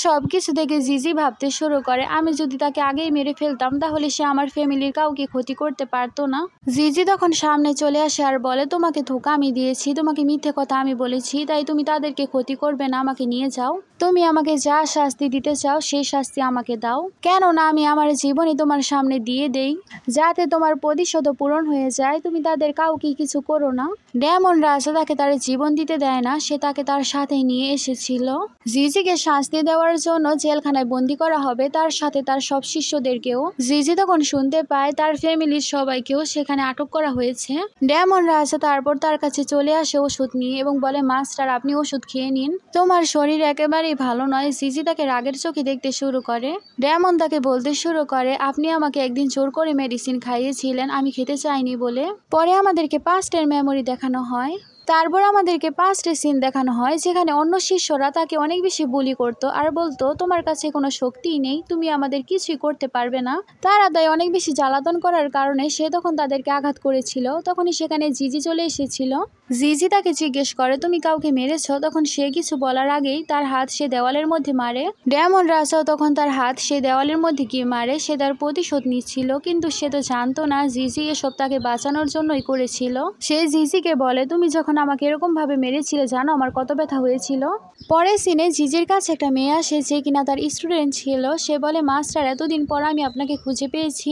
সব কিছু দেখে জিজি ভাবতে শুরু করে আমি যদি তাকে আগেই মেরে ফেলতাম তাহলে সে আমার ফ্যামিলির কাউকে ক্ষতি করতে পারতো না। জিজি তখন সামনে চলে আসে আর বলে তোমাকে ধোঁকা আমি দিয়েছি, তোমাকে মিথ্যে কথা আমি বলেছি, তাই তুমি তাদেরকে ক্ষতি করবে না, আমাকে নিয়ে যাও। তুমি আমাকে যা শাস্তি দিতে চাও সেই শাস্তি আমাকে দাও, কেননা আমি আমার জীবনে তোমার সামনে দিয়ে দেই, যাতে তোমার প্রতিশোধ পূরণ হয়ে যায়। তুমি তাদের কাউকে কিছু করো না। ডেমন রাজা তাকে তার জীবন দিতে দেয় না, সে তাকে তার সাথে নিয়ে এসেছিল। জিজিকে শাস্তি দেওয়ার জন্য জেলখানায় বন্দি করা হবে, তার সাথে তার সব শিষ্যদেরকেও। জিজি তখন শুনতে পায় তার ফ্যামিলির সবাইকেও সেখানে আটক করা হয়েছে। ডেমন রাজা তারপর তার কাছে চলে আসে ওষুধ নিয়ে এবং বলে মাস্টার আপনি ওষুধ খেয়ে নিন, তোমার শরীর একেবারেই ভালো নয়। জিজি তাকে রাগের চোখে দেখতে শুরু করে। ডেমন তাকে বলতে শুরু করে আপনি আমাকে একদিন জোর করে মেডিসিন খাইয়েছিলেন, আমি খেতে চাইনি বলে। পরে আমাদেরকে পাস্টের মেমোরি দেখানো হয়। তারপর আমাদেরকে পাস্টের সিন দেখানো হয় যেখানে অন্য শিষ্যরা তাকে অনেক বেশি বুলি করতো আর বলতো তোমার কাছে কোনো শক্তিই নেই, তুমি আমাদের কিছুই করতে পারবে না। তারা তাই অনেক বেশি জ্বালাতন করার কারণে সে তখন তাদেরকে আঘাত করেছিল। তখনই সেখানে জিজি চলে এসেছিল। জিজি তাকে জিজ্ঞেস করে তুমি কাউকে মেরেছ? তখন সে কিছু বলার আগেই তার হাত সে দেওয়ালের মধ্যে মারে। ডেমন রাজাও তখন তার হাত সে দেওয়ালের মধ্যে গিয়ে মারে। সে তার প্রতিশোধ নিচ্ছিল, কিন্তু সে তো জানতো না জিজি এসব তাকে বাঁচানোর জন্যই করেছিল। সে জিজিকে বলে তুমি যখন আমাকে এরকম ভাবে মেরেছিলে জানো আমার কত ব্যথা হয়েছিল। পরের সিনে জিজির কাছে একটা মেয়ে আসে যে কিনা তার স্টুডেন্ট ছিল। সে বলে মাস্টার, এতদিন পর আমি আপনাকে খুঁজে পেয়েছি।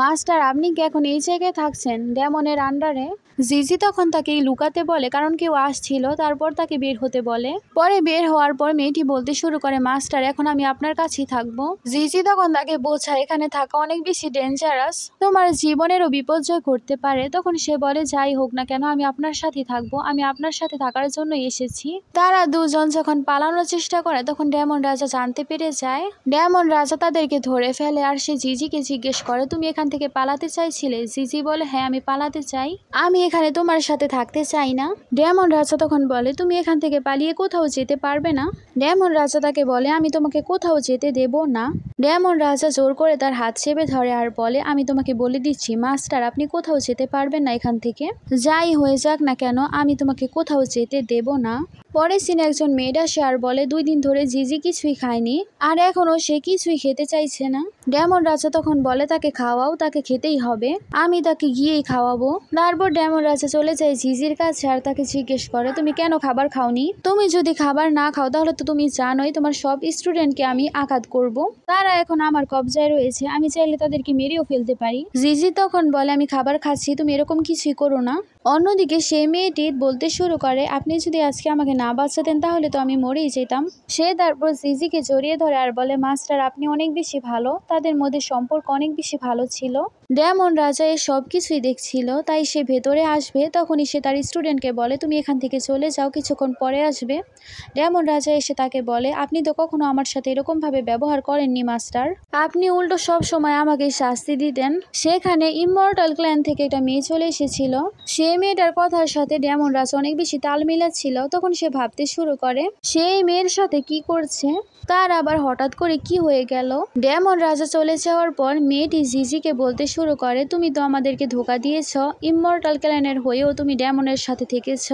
মাস্টার, আপনি কি এখন এই জায়গায় থাকছেন ডেমনের আন্ডারে? জিজি তখন তাকে লুকাতে বলে কারণ কেউ আসছিল। তারপর তাকে বের হতে বলে। পরে বের হওয়ার পর মেয়েটি বলতে শুরু করে মাস্টার, এখন আমি আপনার কাছেই থাকবো। জিজি তখন তাকে বোঝায় এখানে থাকা অনেক বেশি ডেঞ্জারাস, তোমার জীবনেরও বিপর্যয় ঘটতে পারে। তখন সে বলে যাই হোক না কেন আমি আপনার সাথেই থাকবো, আমি আপনার সাথে থাকার জন্য এসেছি। তারা দুজন যখন পালানোর চেষ্টা করে তখন ডেমন রাজা জানতে পেরে যায়। ডেমন রাজা তাদেরকে ধরে ফেলে আর সে জিজিকে জিজ্ঞেস করে তুমি এখান থেকে পালাতে চাইছিলে? জিজি বলে হ্যাঁ আমি পালাতে চাই, আমি এখানে তোমার সাথে থাকতে চাই না। ডেমন রাজা তখন বলে তুমি এখান থেকে পালিয়ে কোথাও যেতে পারবে না। ডেমন রাজা তাকে বলে আমি তোমাকে কোথাও যেতে দেব না। ডেমন রাজা জোর করে তার হাত চেপে ধরে আর বলে আমি তোমাকে বলে দিচ্ছি মাস্টার, আপনি কোথাও যেতে পারবেন না এখান থেকে, যাই হয়ে যাক না কেন আমি তোমাকে কোথাও যেতে দেব না। পরের সিনে একজন মেয়েটা সে আর বলে 2 দিন ধরে জিজি কিছুই খায়নি আর এখনো সে কিছুই খেতে চাইছে না। ডেমন রাজা তখন বলে তাকে খাওয়াও, তাকে খেতেই হবে, আমি তাকে গিয়েই খাওয়াবো। তারপর ডেমন রাজা চলে যায় জিজির কাছে আর তাকে জিজ্ঞেস করে তুমি কেন খাবার খাওনি? তুমি যদি খাবার না খাও তাহলে তো তুমি জানোই তোমার সব স্টুডেন্টকে আমি আঘাত করব, তারা এখন আমার কবজায় রয়েছে, আমি চাইলে তাদেরকে মেরেও ফেলতে পারি। জিজি তখন বলে আমি খাবার খাচ্ছি, তুমি এরকম কিছুই করো না। অন্যদিকে সেই মেয়েটি বলতে শুরু করে আপনি যদি আজকে আমাকে না বাঁচাতেন তাহলে তো আমি মরেই যেতাম। সে তারপর জিজিকে জড়িয়ে ধরে আর বলে মাস্টার আপনি অনেক বেশি ভালো, তাদের মধ্যে সম্পর্ক অনেক বেশি ভালো ছিল। ডেমন রাজা এ সব কিছুই দেখছিল, তাই সে ভেতরে আসবে। তখনই সে তার স্টুডেন্টকে বলে তুমি এখান থেকে চলে যাও, কিছুক্ষণ পরে আসবে। ডেমন রাজা এসে তাকে বলে আপনি তো কখনো আমার সাথে এরকম ভাবে ব্যবহার করেননি মাস্টার, আপনি উল্টো সব সময় আমাকে শাস্তি দিতেন। সেখানে ইমমর্টাল ক্ল্যান থেকে একটা মেয়ে চলে এসেছিল। সে মেয়েটার কথার সাথে ডেমন রাজা অনেক বেশি তাল মিলাচ্ছিল। তখন সে ভাবতে শুরু করে সেই মেয়ের সাথে কি করছে, তার আবার হঠাৎ করে কি হয়ে গেল। ডেমন রাজা চলে যাওয়ার পর মেয়েটি জিজিকে বলতে শুরু করে তুমি তো আমাদেরকে ধোকা দিয়েছ, ইমমর্টাল ক্ল্যানের হয়েও তুমি ডেমনের সাথে থেকেছ,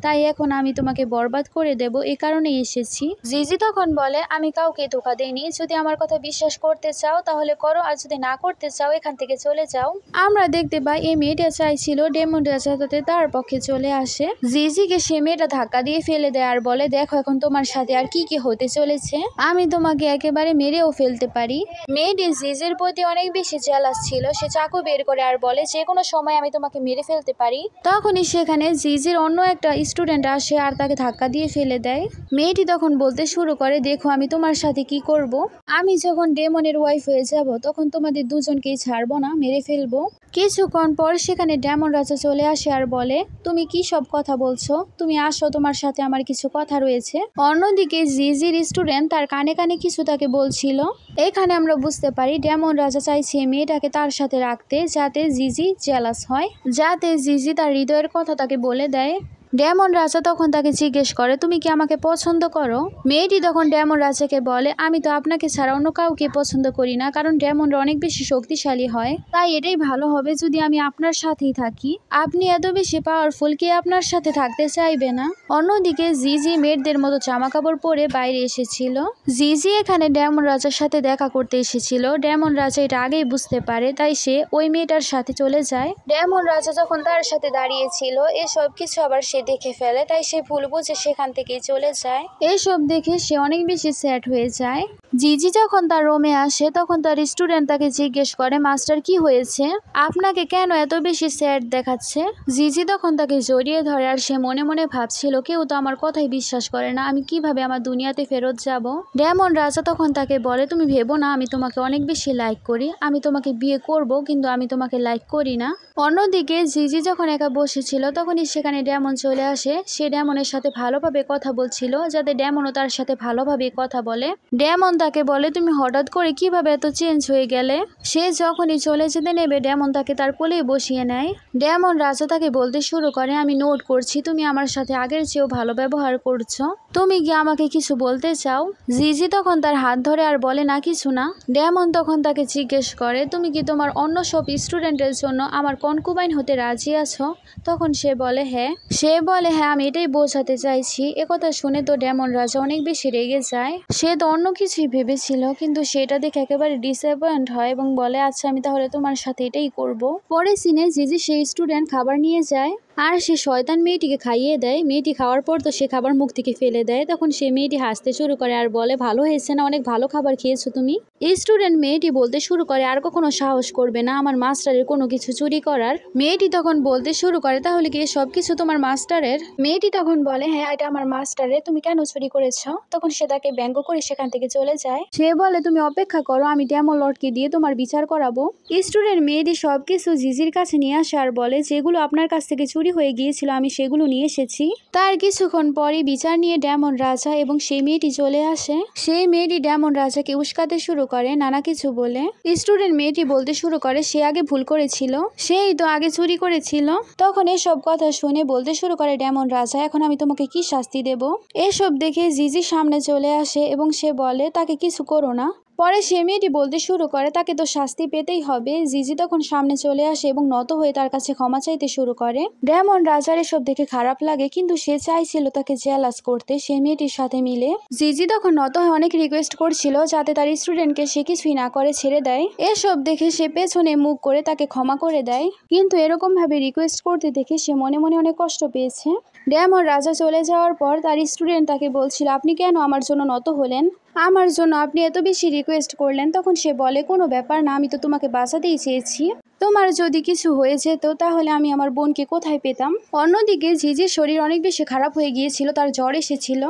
তাই এখন আমি তোমাকে বরবাদ করে দেব, এ কারণেই এসেছি। জিজি তখন বলে আমি কাউকে ধোকা দেইনি, যদি আমার কথা বিশ্বাস করতে চাও তাহলে করো, আর যদি না করতে চাও এখান থেকে চলে যাও। আমরা দেখতে পাই এই মেয়েটা চাইছিল ডেমন রাজা যাতে তার পক্ষে চলে আসে। জিজিকে সে মেয়েটা ধাক্কা দিয়ে ফেলে দেয় আর বলে দেখো এখন তোমার সাথে আর কি কি হতে চলেছে, আমি তোমাকে একেবারে মেরেও ফেলতে পারি। মেয়েটি জিজির প্রতি অনেক বেশি জেলাস ছিল, সে চাকু বের করে আর বলে যে কোনো সময় আমি তোমাকে মেরে ফেলতে পারি। তখনই সেখানে জিজির অন্য একটা স্টুডেন্ট আসে আর তাকে ধাক্কা দিয়ে ফেলে দেয়। মেয়েটি তখন বলতে শুরু করে দেখো আমি তোমার সাথে কি করব, আমি যখন ডেমনের ওয়াইফ হয়ে যাব তখন তোমাদের দুজনকেই ছাড়বো না, মেরে ফেলবো। কিছুক্ষণ পর সেখানে ডেমন রাজা চলে আসে আর বলে তুমি কি সব কথা বলছো, তুমি আসো, তোমার সাথে আমার কিছু কথা রয়েছে। অন্যদিকে জিজির স্টুডেন্ট তার কানে কানে কিছু তাকে বলছিল। এখানে আমরা বুঝতে পারি ডেমন রাজা চাইছে মেয়েটাকে তার সাথে রাখতে যাতে জিজি জেলাস হয়, যাতে জিজি তার হৃদয়ের কথা তাকে বলে দেয়। ডেমন রাজা তখন তাকে জিজ্ঞেস করে তুমি কি আমাকে পছন্দ করো? মেয়েটি তখন ডেমন রাজাকে বলে আমি তো আপনাকে ছাড়া অন্য কাউকে পছন্দ করি না, কারণ ডেমনরা অনেক বেশি শক্তিশালী হয়, তাই এটাই ভালো হবে যদি আমি আপনার সাথেই থাকি, আপনি এত বেশি পাওয়ারফুল, কে আপনার সাথে থাকতে চাইবে না। অন্যদিকে জিজি মেয়েদের মতো জামা কাপড় পরে বাইরে এসেছিল। জিজি এখানে ডেমন রাজার সাথে দেখা করতে এসেছিল। ডেমন রাজা এটা আগেই বুঝতে পারে, তাই সে ওই মেয়েটার সাথে চলে যায়। ডেমন রাজা যখন তার সাথে দাঁড়িয়েছিল এসব কিছু আবার সে দেখে ফেলে, তাই সে ভুল বুঝে সেখান থেকেই চলে যায়। এসব দেখে সে অনেক বেশি স্যাড হয়ে যায়। জিজি যখন তার রুমে আসে তখন তার স্টুডেন্ট তাকে জিজ্ঞেস করে মাস্টার কি হয়েছে, আপনাকে কেন এত বেশি স্যাড দেখাচ্ছে? জিজি তখন তাকে জড়িয়ে ধরে আর সে মনে মনে ভাবছিল কেউ তো আমার কথাই বিশ্বাস করে না, আমি কিভাবে আমার দুনিয়াতে ফেরত যাব। ডেমন রাজা তখন তাকে বলে তুমি ভেবো না আমি তোমাকে অনেক বেশি লাইক করি, আমি তোমাকে বিয়ে করব কিন্তু আমি তোমাকে লাইক করি না। অন্যদিকে জিজি যখন একা বসেছিল তখনই সেখানে ডেমন চলে আসে। সে ডেমনের সাথে ভালোভাবে কথা বলছিল যাতে ডেমনও তার সাথে ভালোভাবে কথা বলে। ডেমন তাকে বলে তুমি হঠাৎ করে কিভাবে এত চেঞ্জ হয়ে গেলে। সে যখনই চলে যেতে নেবে ডেমন তাকে তার কোলেই বসিয়ে নেয়। ডেমন রাজা তাকে বলতে শুরু করে আমি নোট করছি তুমি আমার সাথে আগের চেয়েও ভালো ব্যবহার করছো, তুমি কি আমাকে কিছু বলতে চাও? জিজি তখন তার হাত ধরে আর বলে না কিছু না। ডেমন তখন তাকে জিজ্ঞেস করে তুমি কি তোমার অন্য সব স্টুডেন্টের জন্য আমার কনকুবাইন হতে রাজি আছো? তখন সে বলে হ্যাঁ। সে বলে হ্যাঁ আমি এটাই বোঝাতে চাইছি। একথা শুনে তো ডেমন রাজা অনেক বেশি রেগে যায়। সে তো অন্য কিছুই ভেবেছিল, কিন্তু সেটা দেখে একেবারে ডিসঅ্যাপয়েন্ট হয় এবং বলে আচ্ছা আমি তাহলে তোমার সাথে এটাই করব। পরে সিনে জিজি সেই স্টুডেন্ট খাবার নিয়ে যায় আর সে শয়তান মেয়েটিকে খাইয়ে দেয়। মেয়েটি খাওয়ার পর তো সে খাবার মুখ থেকে ফেলে দেয়। তখন সে মেয়েটি হাসতে শুরু করে আর বলে ভালো হয়েছে না, অনেক ভালো খাবার খেয়েছো তুমি। স্টুডেন্ট মেয়েটি বলতে শুরু করে আর কখনো সাহস করবে না আমার মাস্টারের কোনো কিছু চুরি করার। মেয়েটি তখন বলতে শুরু করে তাহলে কি সবকিছু তোমার মাস্টারের? মেয়েটি তখন বলে হ্যাঁ এটা আমার মাস্টারের, তুমি কেন চুরি করেছো? তখন সে তাকে ব্যঙ্গ করে সেখান থেকে চলে যায়। সে বলে তুমি অপেক্ষা করো, আমি ডেমন লর্ডকে দিয়ে তোমার বিচার করাবো। স্টুডেন্ট মেয়েটি সবকিছু জিজির কাছে নিয়ে আসে আর বলে যেগুলো আপনার কাছ থেকে চুরি হয়ে গিয়েছিল আমি সেগুলো নিয়ে এসেছি। তার কিছুক্ষণ পরই বিচার নিয়ে ডেমন রাজা এবং সেই মেয়েটি চলে আসে। সেই মেয়েটি ডেমন রাজাকে উস্কাতে শুরু করে নানা কিছু বলে। স্টুডেন্ট মেয়েটি বলতে শুরু করে সে আগে ভুল করেছিল, সেই তো আগে চুরি করেছিল। তখন এসব কথা শুনে বলতে শুরু করে ডেমন রাজা এখন আমি তোমাকে কি শাস্তি দেব? এসব দেখে জিজি সামনে চলে আসে এবং সে বলে তাকে কিছু করো না। পরে সে মেয়েটি বলতে শুরু করে তাকে তো শাস্তি পেতেই হবে। জিজি তখন সামনে চলে আসে এবং নত হয়ে তার কাছে ক্ষমা চাইতে শুরু করে। ডেমন রাজার এসব দেখে খারাপ লাগে, কিন্তু সে চাইছিল তাকে জেলাস করতে সে মেয়েটির সাথে মিলে। জিজি তখন নত হয়ে অনেক রিকোয়েস্ট করছিল যাতে তার স্টুডেন্টকে সে কিছুই না করে ছেড়ে দেয়। এসব দেখে সে পেছনে মুখ করে তাকে ক্ষমা করে দেয়, কিন্তু এরকম ভাবে রিকোয়েস্ট করতে দেখে সে মনে মনে অনেক কষ্ট পেয়েছে। ডেমন রাজা চলে যাওয়ার পর তার স্টুডেন্ট তাকে বলছিল আপনি কেন আমার জন্য নত হলেন, আমার জন্য আপনি এত বেশি রিকোয়েস্ট করলেন। তখন সে বলে কোনো ব্যাপার না, আমি তো তোমাকে বাঁচাতেই চেয়েছি, তোমার যদি কিছু হয়ে যেত তাহলে আমি আমার বোনকে কোথায় পেতাম। অন্যদিকে জিজির শরীর অনেক বেশি খারাপ হয়ে গিয়েছিল, তার জ্বর এসেছিল,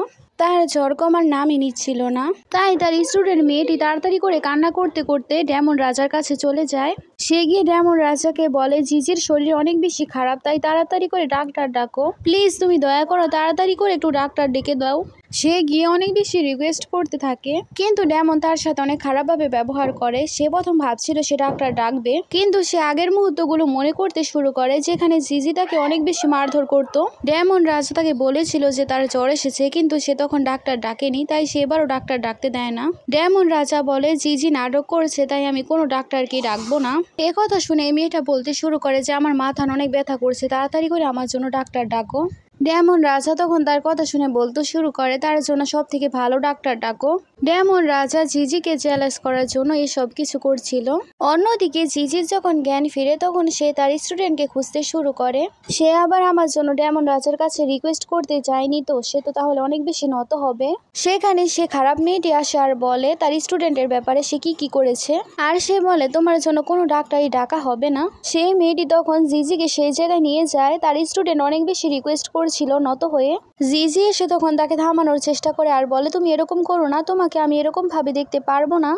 তার জ্বর কমার নামই নিচ্ছিল না। তাই তার স্টুডেন্ট মেয়েটি তাড়াতাড়ি করে কান্না করতে করতে ডেমন রাজার কাছে চলে যায়। সে গিয়ে ডেমন রাজাকে বলে জিজির শরীর অনেক বেশি খারাপ, তাই তাড়াতাড়ি করে ডাক্তার ডাকো, প্লিজ তুমি দয়া করো তাড়াতাড়ি করে একটু ডাক্তার ডেকে দাও। সে গিয়ে অনেক বেশি রিকোয়েস্ট করতে থাকে, কিন্তু ডেমন তার সাথে অনেক খারাপভাবে ব্যবহার করে। সে প্রথম ভাবছিল সে ডাক্তার ডাকবে, কিন্তু সে আগের মুহূর্তগুলো মনে করতে শুরু করে যেখানে জিজি তাকে অনেক বেশি মারধর করত। ডেমন রাজা তাকে বলেছিল যে তার জ্বর এসেছে, কিন্তু সে তখন ডাক্তার ডাকেনি, তাই সে এবারও ডাক্তার ডাকতে দেয় না। ডেমন রাজা বলে জিজি নাটক করেছে, তাই আমি কোনো ডাক্তারকে ডাকবো না। এ কথা শুনে এই মেয়েটা বলতে শুরু করে যে আমার মাথা অনেক ব্যথা করছে, তাড়াতাড়ি করে আমার জন্য ডাক্তার ডাকো। ডেমন রাজা তখন তার কথা শুনে বলতে শুরু করে তার জন্য সব থেকে ভালো ডাক্তার ডাকো। ডেমন রাজা জিজিকে জেলাস করার জন্য এসব কিছু করছিল। অন্যদিকে জিজির যখন জ্ঞান ফিরে তখন সে তার স্টুডেন্টকে খুঁজতে শুরু করে। সে আবার আমার জন্য ডেমন রাজার কাছে রিকোয়েস্ট করতে যায়নি, তো সে তো তাহলে অনেক বেশি নত হবে। সেখানে সে খারাপ মেয়েটি আসে আর বলে তার স্টুডেন্টের ব্যাপারে সে কি করেছে, আর সে বলে তোমার জন্য কোনো ডাক্তারই ডাকা হবে না। সেই মেয়েটি তখন জিজিকে সেই জায়গায় নিয়ে যায়। তার স্টুডেন্ট অনেক বেশি রিকোয়েস্ট ছিল নত হয়ে। জিজি এসে তখন তাকে থামানোর চেষ্টা করে আর বলে তুমি এরকম করো না, তোমাকে আমি এরকম ভাবে দেখতে পারবো না।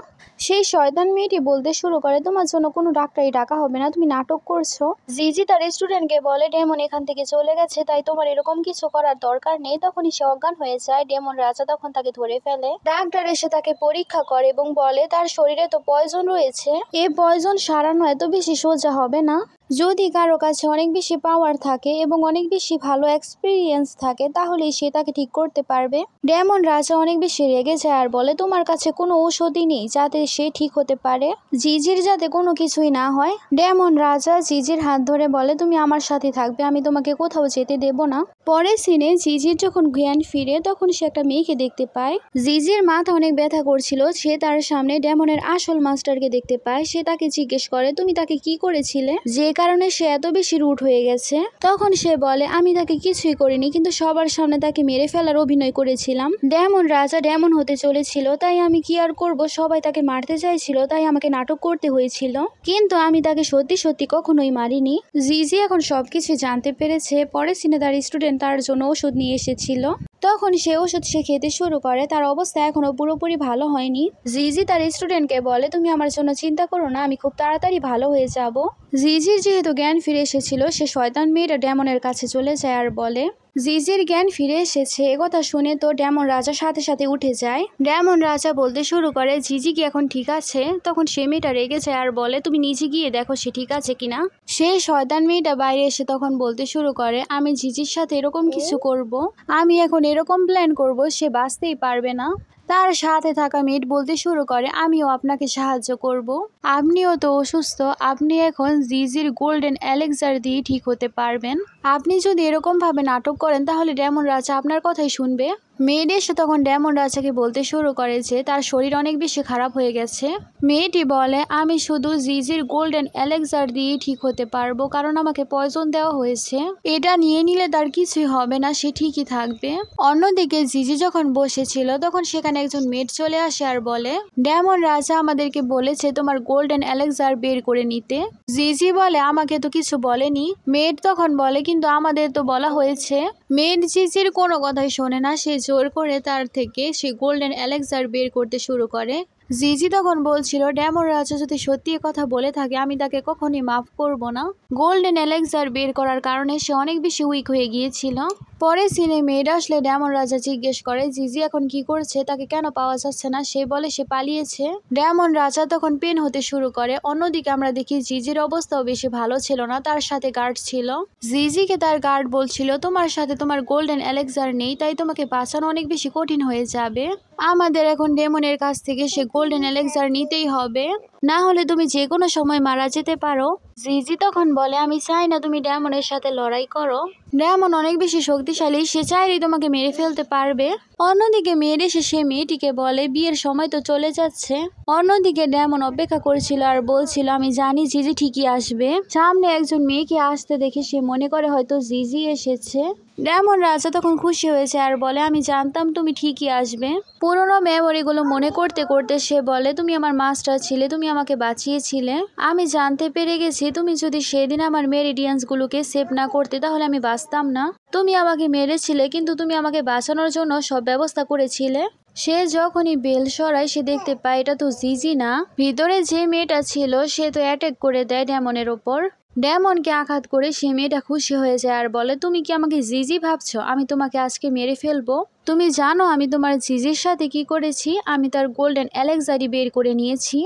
সেই শয়তান মেয়েটি বলতে শুরু করে তোমার জন্য কোনো ডাক্তারই ডাকা হবে না, তুমি নাটক করছো। জিজি তার স্টুডেন্টকে বলে ডেমন এখান থেকে চলে গেছে, তাই তোমার এরকম কিছু করার দরকার নেই। তখনই সে অজ্ঞান হয়ে যায়। ডেমন রাজা তখন তাকে ধরে ফেলে। ডাক্তার এসে তাকে পরীক্ষা করে এবং বলে তার শরীরে তো পয়জন রয়েছে, এই পয়জন সারানো এত বেশি সোজা হবে না। যদি কারো কাছে অনেক বেশি পাওয়ার থাকে এবং অনেক বেশি ভালো এক্সপিরিয়েন্স থাকে তাহলে সে তাকে ঠিক করতে পারবে। ডেমন রাজা অনেক বেশি রেগে যায় আর বলে তোমার কাছে কোনো ঔষধই নেই যাতে সে ঠিক হতে পারে, জিজির যাতে কোনো কিছুই না হয়। ডেমন রাজা জিজির হাত ধরে বলে তুমি আমার সাথে থাকবে, আমি তোমাকে কোথাও যেতে দেব না। পরের সিনে জিজির যখন জ্ঞান ফিরে তখন সে একটা মেয়েকে দেখতে পায়। জিজির মাথা অনেক ব্যথা করছিল, সে তার সামনে ডেমনের আসল মাস্টারকে দেখতে পায়। সে তাকে জিজ্ঞেস করে তুমি তাকে কি করেছিলে, যে কারণে সে এত বেশি রুট হয়ে গেছে। তখন সে বলে আমি তাকে কিছুই করিনি, কিন্তু সবার সামনে তাকে মেরে ফেলার অভিনয় করেছিলাম। ডেমন রাজা ডেমন হতে চলেছিল, তাই আমি কি আর করব, সবাই তাকে মারতে চাইছিল, তাই আমাকে নাটক করতে হয়েছিল, কিন্তু আমি তাকে সত্যি সত্যি কখনোই মারিনি। জিজি এখন সবকিছু জানতে পেরেছে। পরে সিনে তার স্টুডেন্ট তার জন্য ওষুধ নিয়ে এসেছিল, তখন সে ওষুধ সে খেতে শুরু করে। তার অবস্থা এখনো পুরোপুরি ভালো হয়নি। জিজি তার স্টুডেন্টকে বলে তুমি আমার জন্য চিন্তা করো না, আমি খুব তাড়াতাড়ি ভালো হয়ে যাব। জিজির যেহেতু জ্ঞান ফিরে এসেছিল সে শয়তান মেয়েটা ডেমনের কাছে চলে যায় আর বলে জিজির জ্ঞান ফিরে এসেছে। একথা শুনে তো ডেমন রাজা সাথে সাথে উঠে যায়। ডেমন রাজা বলতে শুরু করে জিজি কি এখন ঠিক আছে? তখন সে মেয়েটা রেগে যায় আর বলে তুমি নিজে গিয়ে দেখো সে ঠিক আছে কিনা। সেই শয়তান মেয়েটা বাইরে এসে তখন বলতে শুরু করে আমি জিজির সাথে এরকম কিছু করব, আমি এখন এরকম প্ল্যান করব সে বাঁচতেই পারবে না। তার সাথে থাকা মেয়েট বলতে শুরু করে আমিও আপনাকে সাহায্য করব, আপনিও তো অসুস্থ, আপনি এখন জিজির গোল্ডেন এলেক্সার দিয়ে ঠিক হতে পারবেন। আপনি যদি এরকমভাবে নাটক করেন তাহলে ডেমন রাজা আপনার কথাই শুনবে। মেয়েটি এসে তখন ডেমন রাজাকে বলতে শুরু করে যে তার শরীর অনেক বেশি খারাপ হয়ে গেছে। মেয়েটি বলে, আমি শুধু জিজির গোল্ডেন এলেক্সার দিয়ে ঠিক হতে পারবো, কারণ আমাকে পয়জন দেওয়া হয়েছে। এটা নিয়ে নিলে তার কিছুই হবে না, সে ঠিকই থাকবে। অন্যদিকে জিজি যখন বসেছিল তখন সেখানে একজন মেয়েট চলে আসে আর বলে, ডেমন রাজা আমাদেরকে বলেছে তোমার গোল্ডেন এলেক্সার বের করে নিতে। জিজি বলে, আমাকে তো কিছু বলেনি। মেয়েট তখন বলে, কিন্তু আমাদের তো বলা হয়েছে। মেয়েট জিজির কোনো কথাই শোনে না, সে জোর করে তার থেকে সে গোল্ডেন এলেক্সার বের করতে শুরু করে। জিজি তখন বলছিল, ডেমন রাজা যদি সত্যি কথা বলে থাকে আমি তাকে কখনই মাফ করব না। গোল্ডেন এলেক্সার বের করার কারণে সে অনেক বেশি উইক হয়ে গিয়েছিল। পরে সিনে মেয়েট আসলে ডেমন রাজা জিজ্ঞেস করে জিজি এখন কি করছে, তাকে কেন পাওয়া যাচ্ছে না। সে বলে সে পালিয়েছে। ডেমন রাজা তখন পেন হতে শুরু করে। অন্যদিকে আমরা দেখি জিজির অবস্থাও বেশি ভালো ছিল না, তার সাথে গার্ড ছিল। জিজিকে তার গার্ড বলছিল, তোমার সাথে তোমার গোল্ডেন এলেক্সার নেই, তাই তোমাকে বাঁচানো অনেক বেশি কঠিন হয়ে যাবে। আমাদের এখন ডেমনের কাছ থেকে সে গোল্ডেন এলেক্সার নিতেই হবে, না হলে তুমি যে কোনো সময় মারা যেতে পারো। জিজি তখন বলে, আমি চাই না তুমি ডেমনের সাথে লড়াই করো। ডেমন অনেক বেশি শক্তিশালী, সে চাইলেই তোমাকে মেরে ফেলতে পারবে। অন্যদিকে মেয়ের এসে সে মেয়েটিকে বলে, বিয়ের সময় তো চলে যাচ্ছে। অন্যদিকে ডেমন অপেক্ষা করছিল আর বলছিল, আমি জানি জিজি ঠিকই আসবে। সামনে একজন মেয়েকে আসতে দেখে সে মনে করে হয়তো জিজি এসেছে। ডেমন রাজা তখন খুশি হয়েছে আর বলে, আমি জানতাম তুমি ঠিকই আসবে। পুরোনো মেমোরিগুলো মনে করতে করতে সে বলে, তুমি আমার মাস্টার ছিলে, তুমি আমাকে বাঁচিয়েছিলে। আমি জানতে পেরে গেছি তুমি যদি সেদিন আমার মেরিডিয়ান্সগুলোকে সেভ না করতে তাহলে আমি বাঁচতাম না। তুমি আমাকে মেরেছিলে, কিন্তু তুমি আমাকে বাঁচানোর জন্য সব ব্যবস্থা করেছিলে। সে যখনই বেল সরায় সে দেখতে পায় এটা তো জিজি না, ভিতরে যে মেয়েটা ছিল সে তো অ্যাটাক করে দেয় ডেমনের ওপর। ডেমনকে আঘাত করে সে মেয়েটা খুশি হয়ে যায় আর বলে, তুমি কি আমাকে জিজি ভাবছো? আমি তোমাকে আজকে মেরে ফেলবো। তুমি জানো আমি তোমার জিজির সাথে কি করেছি? আমি তার গোল্ডেন এলেক্সারি বের করে নিয়েছি,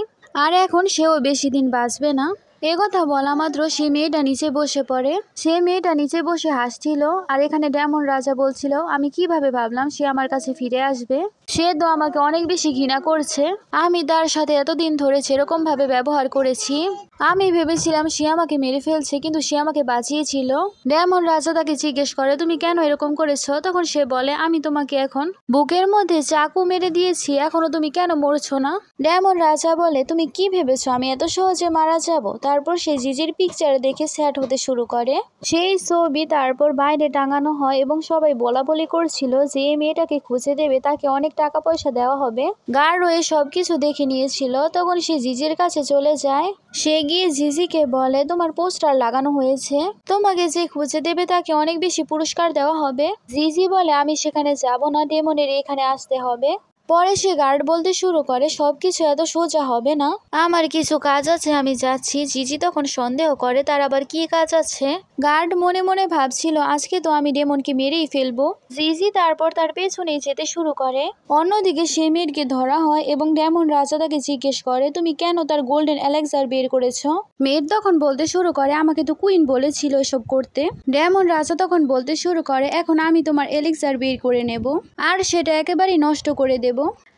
আর এখন সেও বেশি দিন বাঁচবে না। কথা বলা মাত্র সে মেয়েটা নিচে বসে পড়ে। সে মেয়েটা নিচে বসে হাসছিল। আর এখানে ডেমন রাজা বলছিল, আমি কিভাবে ভাবলাম সে আমার কাছে ফিরে আসবে। সে তো আমাকে অনেক বেশি ঘৃণা করছে। আমি তার সাথে এতদিন ধরে সেরকম ভাবে ব্যবহার করেছি। আমি ভেবেছিলাম সে আমাকে মেরে ফেলছে, কিন্তু সে আমাকে বাঁচিয়েছিল। ডেমন রাজা তাকে জিজ্ঞেস করে, তুমি কেন এরকম করেছো? তখন সে বলে, আমি তোমাকে এখন বুকের মধ্যে চাকু মেরে দিয়েছি, এখনো তুমি কেন মরছো না? ডেমন রাজা বলে, তুমি কি ভেবেছো আমি এত সহজে মারা যাব? তারপর সে জিজির পিকচার দেখে স্যাড হতে শুরু করে। সেই ছবি তারপর বাইরে টাঙানো হয় এবং সবাই বলা বলি করছিল যে এই মেয়েটাকে খুঁজে দেবে তাকে অনেক টাকা পয়সা দেওয়া হবে। গার্ড হয়ে সবকিছু দেখে নিয়েছিল। তখন সে জিজির কাছে চলে যায়। সে গিয়ে জিজিকে বলে, তোমার পোস্টার লাগানো হয়েছে, তোমাকে যে খুঁজে দেবে তাকে অনেক বেশি পুরস্কার দেওয়া হবে। জিজি বলে, আমি সেখানে যাব না, ডেমনের এখানে আসতে হবে। পরে সে গার্ড বলতে শুরু করে, সবকিছু এত সোজা হবে না, আমার কিছু কাজ আছে, আমি যাচ্ছি। জিজি তখন সন্দেহ করে তার আবার কি কাজ আছে। গার্ড মনে মনে ভাবছিল, আজকে তো আমি ডেমনকে মেরেই ফেলবো। জিজি তারপর তার পেছনেই যেতে শুরু করে। অন্যদিকে সে মেয়েটকে ধরা হয় এবং ডেমন রাজা তাকে জিজ্ঞেস করে, তুমি কেন তার গোল্ডেন এলেক্সার বের করেছো? মেয়েট তখন বলতে শুরু করে, আমাকে তো কুইন বলেছিল এসব করতে। ডেমন রাজা তখন বলতে শুরু করে, এখন আমি তোমার এলেক্সার বের করে নেব আর সেটা একেবারেই নষ্ট করে দেব।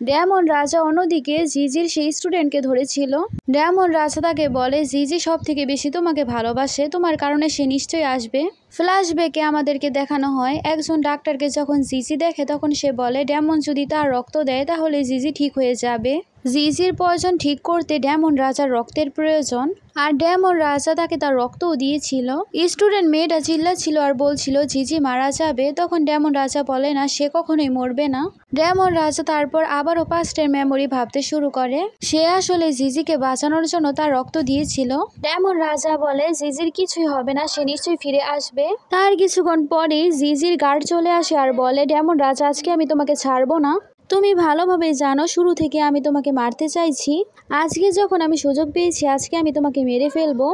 ডেমন রাজা অন্যদিকে জিজির সেই স্টুডেন্টকে ধরেছিল। ডেমন রাজা তাকে বলে, জিজি সব থেকে বেশি তোমাকে ভালোবাসে, তোমার কারণে সে নিশ্চয়ই আসবে। ফ্ল্যাশব্যাকে আমাদেরকে দেখানো হয় একজন ডাক্তারকে যখন জিজি দেখে তখন সে বলে, ডেমন যদি তার রক্ত দেয় তাহলে জিজি ঠিক হয়ে যাবে। জিজির প্রয়োজন ঠিক করতে ডেমন রাজার রক্তের প্রয়োজন, আর ডেমন রাজা তাকে তার রক্তও দিয়েছিল। স্টুডেন্ট মেয়েটা চিল্লাচ্ছিল আর বলছিল জিজি মারা যাবে। তখন ডেমন রাজা বলে, না, সে কখনোই মরবে না। ডেমন রাজা তারপর আবারও পাস্টের মেমোরি ভাবতে শুরু করে। সে আসলে জিজিকে বাঁচানোর জন্য তার রক্ত দিয়েছিল। ডেমন রাজা বলে, জিজির কিছুই হবে না, সে নিশ্চয়ই ফিরে আসবে। তার কিছুক্ষণ পরে জিজির গার্ড চলে আসে আর বলে, ডেমন রাজা, আজকে আমি তোমাকে ছাড়বো না। তুমি ভালোভাবে জানো শুরু থেকে আমি তোমাকে মারতে চাইছি। আজকে যখন আমি সুযোগ পেয়েছি আজকে আমি তোমাকে মেরে ফেলবো।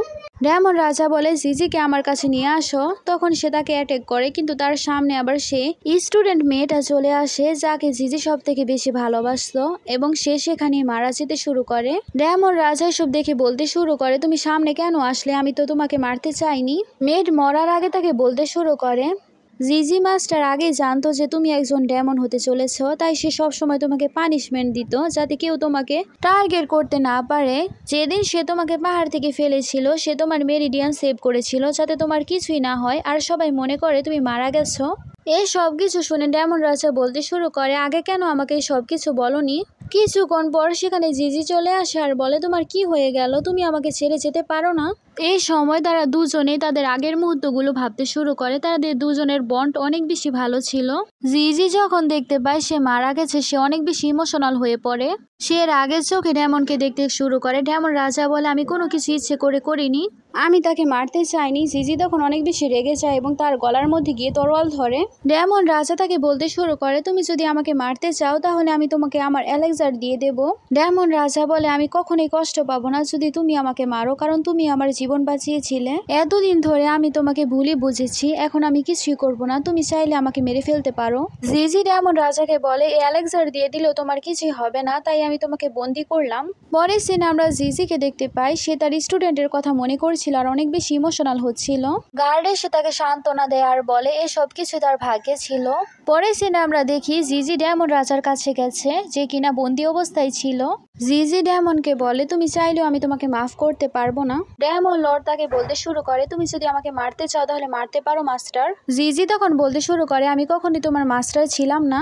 ডেমন রাজা বলে, জিজিকে আমার কাছে নিয়ে আসো। তখন সে তাকে অ্যাটাক করে, কিন্তু তার সামনে আবার সে স্টুডেন্ট মেয়েটা চলে আসে যাকে জিজি সব থেকে বেশি ভালোবাসতো এবং সে সেখানে মারা যেতে শুরু করে। ডেমন রাজা এসব দেখে বলতে শুরু করে, তুমি সামনে কেন আসলে? আমি তো তোমাকে মারতে চাইনি। মেয়েট মরার আগে তাকে বলতে শুরু করে, জিজি মাস্টার আগে জানতো যে তুমি একজন ডেমন হতে চলেছ, তাই সে সবসময় তোমাকে পানিশমেন্ট দিত যাতে কেউ তোমাকে টার্গেট করতে না পারে। যেদিন সে তোমাকে পাহাড় থেকে ফেলেছিল সে তোমার মেরিডিয়ান সেভ করেছিল যাতে তোমার কিছুই না হয় আর সবাই মনে করে তুমি মারা গেছো। এই সব কিছু শুনে ডেমন রাজা বলতে শুরু করে, আগে কেন আমাকে এই সব কিছু বলনি? কিছুক্ষণ পর সেখানে জিজি চলে আসে আর বলে, তোমার কি হয়ে গেল? তুমি আমাকে ছেড়ে যেতে পারো না? এই সময় তারা দুজনেই তাদের আগের মুহূর্তগুলো ভাবতে শুরু করে। তাদের দুজনের বন্ড অনেক বেশি ভালো ছিল। জিজি যখন দেখতে পায় সে মারা গেছে সে অনেক বেশি ইমোশনাল হয়ে পড়ে। সে রাগের চোখে ডেমনকে দেখতে শুরু করে। ডেমন রাজা বলে, আমি কোনো কিছু ইচ্ছে করে করিনি, আমি তাকে মারতে চাইনি। জিজি তখন অনেক বেশি রেগে যায় এবং তার গলার মধ্যে গিয়ে তরোয়াল ধরে। ডেমন রাজা তাকে বলতে শুরু করে, তুমি যদি আমাকে মারতে চাও তাহলে আমি তোমাকে আমার এলেক্সার দিয়ে দেব। ডেমন রাজা বলে, আমি কখনোই কষ্ট পাবো না যদি তুমি আমাকে মারো, কারণ তুমি আমার জীবন বাঁচিয়েছিলে। এতদিন ধরে আমি তোমাকে ভুলই বুঝেছি, এখন আমি কিছুই করব না, তুমি চাইলে আমাকে মেরে ফেলতে পারো। জিজি ডেমন রাজাকে বলে, এই এলেক্সার দিয়ে দিলেও তোমার কিছুই হবে না, তাই আমি তোমাকে বন্দি করলাম। পরের সিনে আমরা জিজিকে দেখতে পাই, সে তার স্টুডেন্টের কথা মনে করছিল আর অনেক বেশি ইমোশনাল হচ্ছিল। গার্ড এসে তাকে সান্ত্বনা দেয় আর বলে এসব কিছু তার ভাগ্যে ছিল। পরের সিনে আমরা দেখি জিজি ডেমন রাজার কাছে গেছে যে কিনা বন্দি অবস্থায় ছিল। জিজি ডেমনকে বলে, তুমি চাইলেও আমি তোমাকে মাফ করতে পারবো না। ডেমন লর্ড তাকে বলতে শুরু করে, তুমি যদি আমাকে মারতে চাও তাহলে মারতে পারো মাস্টার। জিজি তখন বলতে শুরু করে, আমি কখনই তোমার মাস্টার ছিলাম না।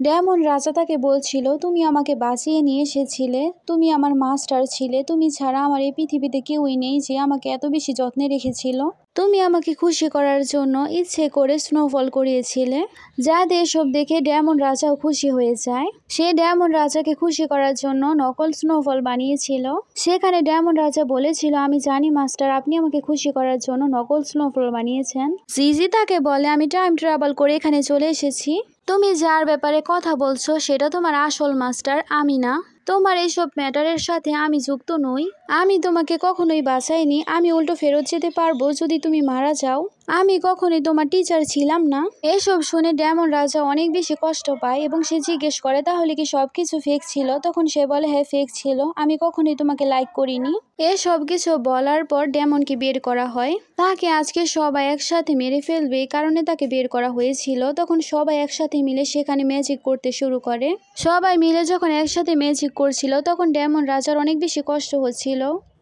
ডেমন রাজা তাকে বলছিল, তুমি আমাকে বাঁচিয়ে নিয়ে এসেছিলে, তুমি আমার মাস্টার ছিলে, তুমি ছাড়া আমার এই পৃথিবীতে কেউই নেই যে আমাকে এত বেশি যত্নে রেখেছিল। তুমি আমাকে খুশি করার জন্য ইচ্ছে করে স্নোফল করিয়েছিলে। যাতে এসব দেখে ডেমন রাজাও খুশি হয়ে যায়। সে ডেমন রাজাকে খুশি করার জন্য নকল স্নোফল বানিয়েছিল। সেখানে ডেমন রাজা বলেছিল, আমি জানি মাস্টার, আপনি আমাকে খুশি করার জন্য নকল স্নোফল বানিয়েছেন। জিজি তাকে বলে, আমি টাইম ট্রাভেল করে এখানে চলে এসেছি। তুমি যার ব্যাপারে কথা বলছো সেটা তোমার আসল মাস্টার, আমি না। তোমার এইসব ম্যাটারের সাথে আমি যুক্ত নই। আমি তোমাকে কখনোই বাঁচাইনি, আমি উল্টো ফেরত যেতে পারবো যদি তুমি মারা যাও। আমি কখনোই তোমার টিচার ছিলাম না। এসব শুনে ডেমন রাজা অনেক বেশি কষ্ট পায় এবং সে জিজ্ঞেস করে, তাহলে কি সবকিছু ফেক ছিল? তখন সে বলে, হ্যাঁ ফেক ছিল, আমি কখনোই তোমাকে লাইক করিনি। এসব কিছু বলার পর ডেমনকে বের করা হয়। তাকে আজকে সবাই একসাথে মেরে ফেলবে এই কারণে তাকে বের করা হয়েছিল। তখন সবাই একসাথে মিলে সেখানে ম্যাজিক করতে শুরু করে। সবাই মিলে যখন একসাথে ম্যাজিক করছিল তখন ডেমন রাজার অনেক বেশি কষ্ট হচ্ছিল।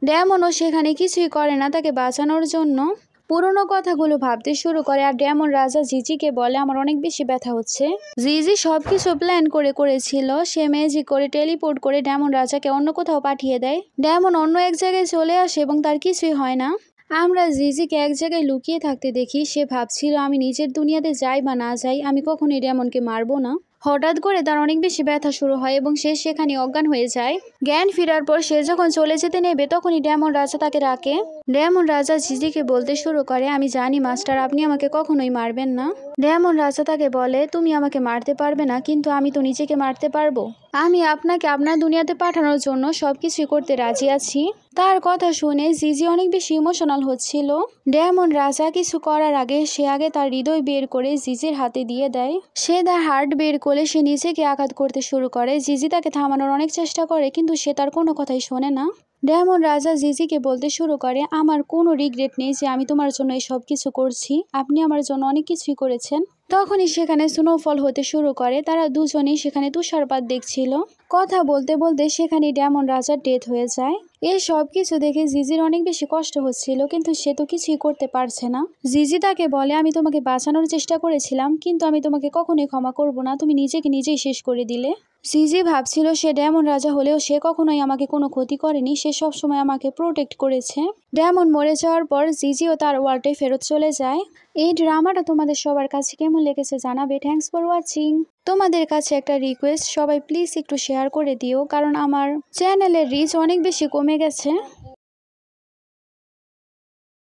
ডেমনও সেখানে কিছুই করে না তাকে বাঁচানোর জন্য। পুরনো কথাগুলো ভাবতে শুরু করে আর ডেমন রাজা জিজিকে বলে, আমার অনেক বেশি ব্যথা হচ্ছে। জিজি সবকিছু প্ল্যান করেছিল। সে ম্যাজিক করে টেলিপোর্ট করে ডেমন রাজাকে অন্য কোথাও পাঠিয়ে দেয়। ডেমন অন্য এক জায়গায় চলে আসে এবং তার কিছুই হয় না। আমরা জিজিকে এক জায়গায় লুকিয়ে থাকতে দেখি। সে ভাবছিল, আমি নিজের দুনিয়াতে যাই বা না যাই, আমি কখনোই ডেমনকে মারবো না। হঠাৎ করে তার অনেক বেশি ব্যথা শুরু হয় এবং সে সেখানে অজ্ঞান হয়ে যায়। জ্ঞান ফেরার পর সে যখন চলে যেতে নেবে তখনই ডেমন রাজা তাকে ডাকে। ডেমন রাজা জিজিকে বলতে শুরু করে, আমি জানি মাস্টার, আপনি আমাকে কখনোই মারবেন না। ডেমন রাজা তাকে বলে, তুমি আমাকে মারতে পারবে না, কিন্তু আমি তো নিজেকে মারতে পারবো। আমি আপনাকে আপনার দুনিয়াতে পাঠানোর জন্য সবকিছুই করতে রাজি আছি। তার কথা শুনে জিজি অনেক বেশি ইমোশনাল হচ্ছিল। ডেমন রাজা কিছু করার আগে সে আগে তার হৃদয় বের করে জিজির হাতে দিয়ে দেয়। সে তার হার্ট বের করে সে নিজেকে আঘাত করতে শুরু করে। জিজি তাকে থামানোর অনেক চেষ্টা করে কিন্তু সে তার কোনো কথাই শোনে না। ডেমন রাজা জিজিকে বলতে শুরু করে, আমার কোনো রিগ্রেট নেই যে আমি তোমার জন্য এই সব কিছু করছি, আপনি আমার জন্য অনেক কিছুই করেছেন। তখনই সেখানে স্নোফল হতে শুরু করে। তারা দুজনেই সেখানে তুষারপাত দেখছিল। কথা বলতে বলতে সেখানে ডেমন রাজার ডেথ হয়ে যায়। এই সব কিছু দেখে জিজির অনেক বেশি কষ্ট হচ্ছিল কিন্তু সে তো কিছুই করতে পারছে না। জিজি তাকে বলে, আমি তোমাকে বাঁচানোর চেষ্টা করেছিলাম কিন্তু আমি তোমাকে কখনোই ক্ষমা করব না, তুমি নিজেকে নিজেই শেষ করে দিলে। জিজি ভাবছিল সে ডেমন রাজা হলেও সে কখনোই আমাকে কোনো ক্ষতি করেনি, সে সবসময় আমাকে প্রোটেক্ট করেছে। ডেমন মরে যাওয়ার পর জিজিও তার ওয়ার্ল্ডে ফেরত চলে যায়। এই ড্রামাটা তোমাদের সবার কাছে কেমন লেগেছে জানাবে। Thanks for watching. তোমাদের কাছে একটা রিকোয়েস্ট, সবাই প্লিজ একটু শেয়ার করে দিও, কারণ আমার চ্যানেলের রিচ অনেক বেশি কমে গেছে।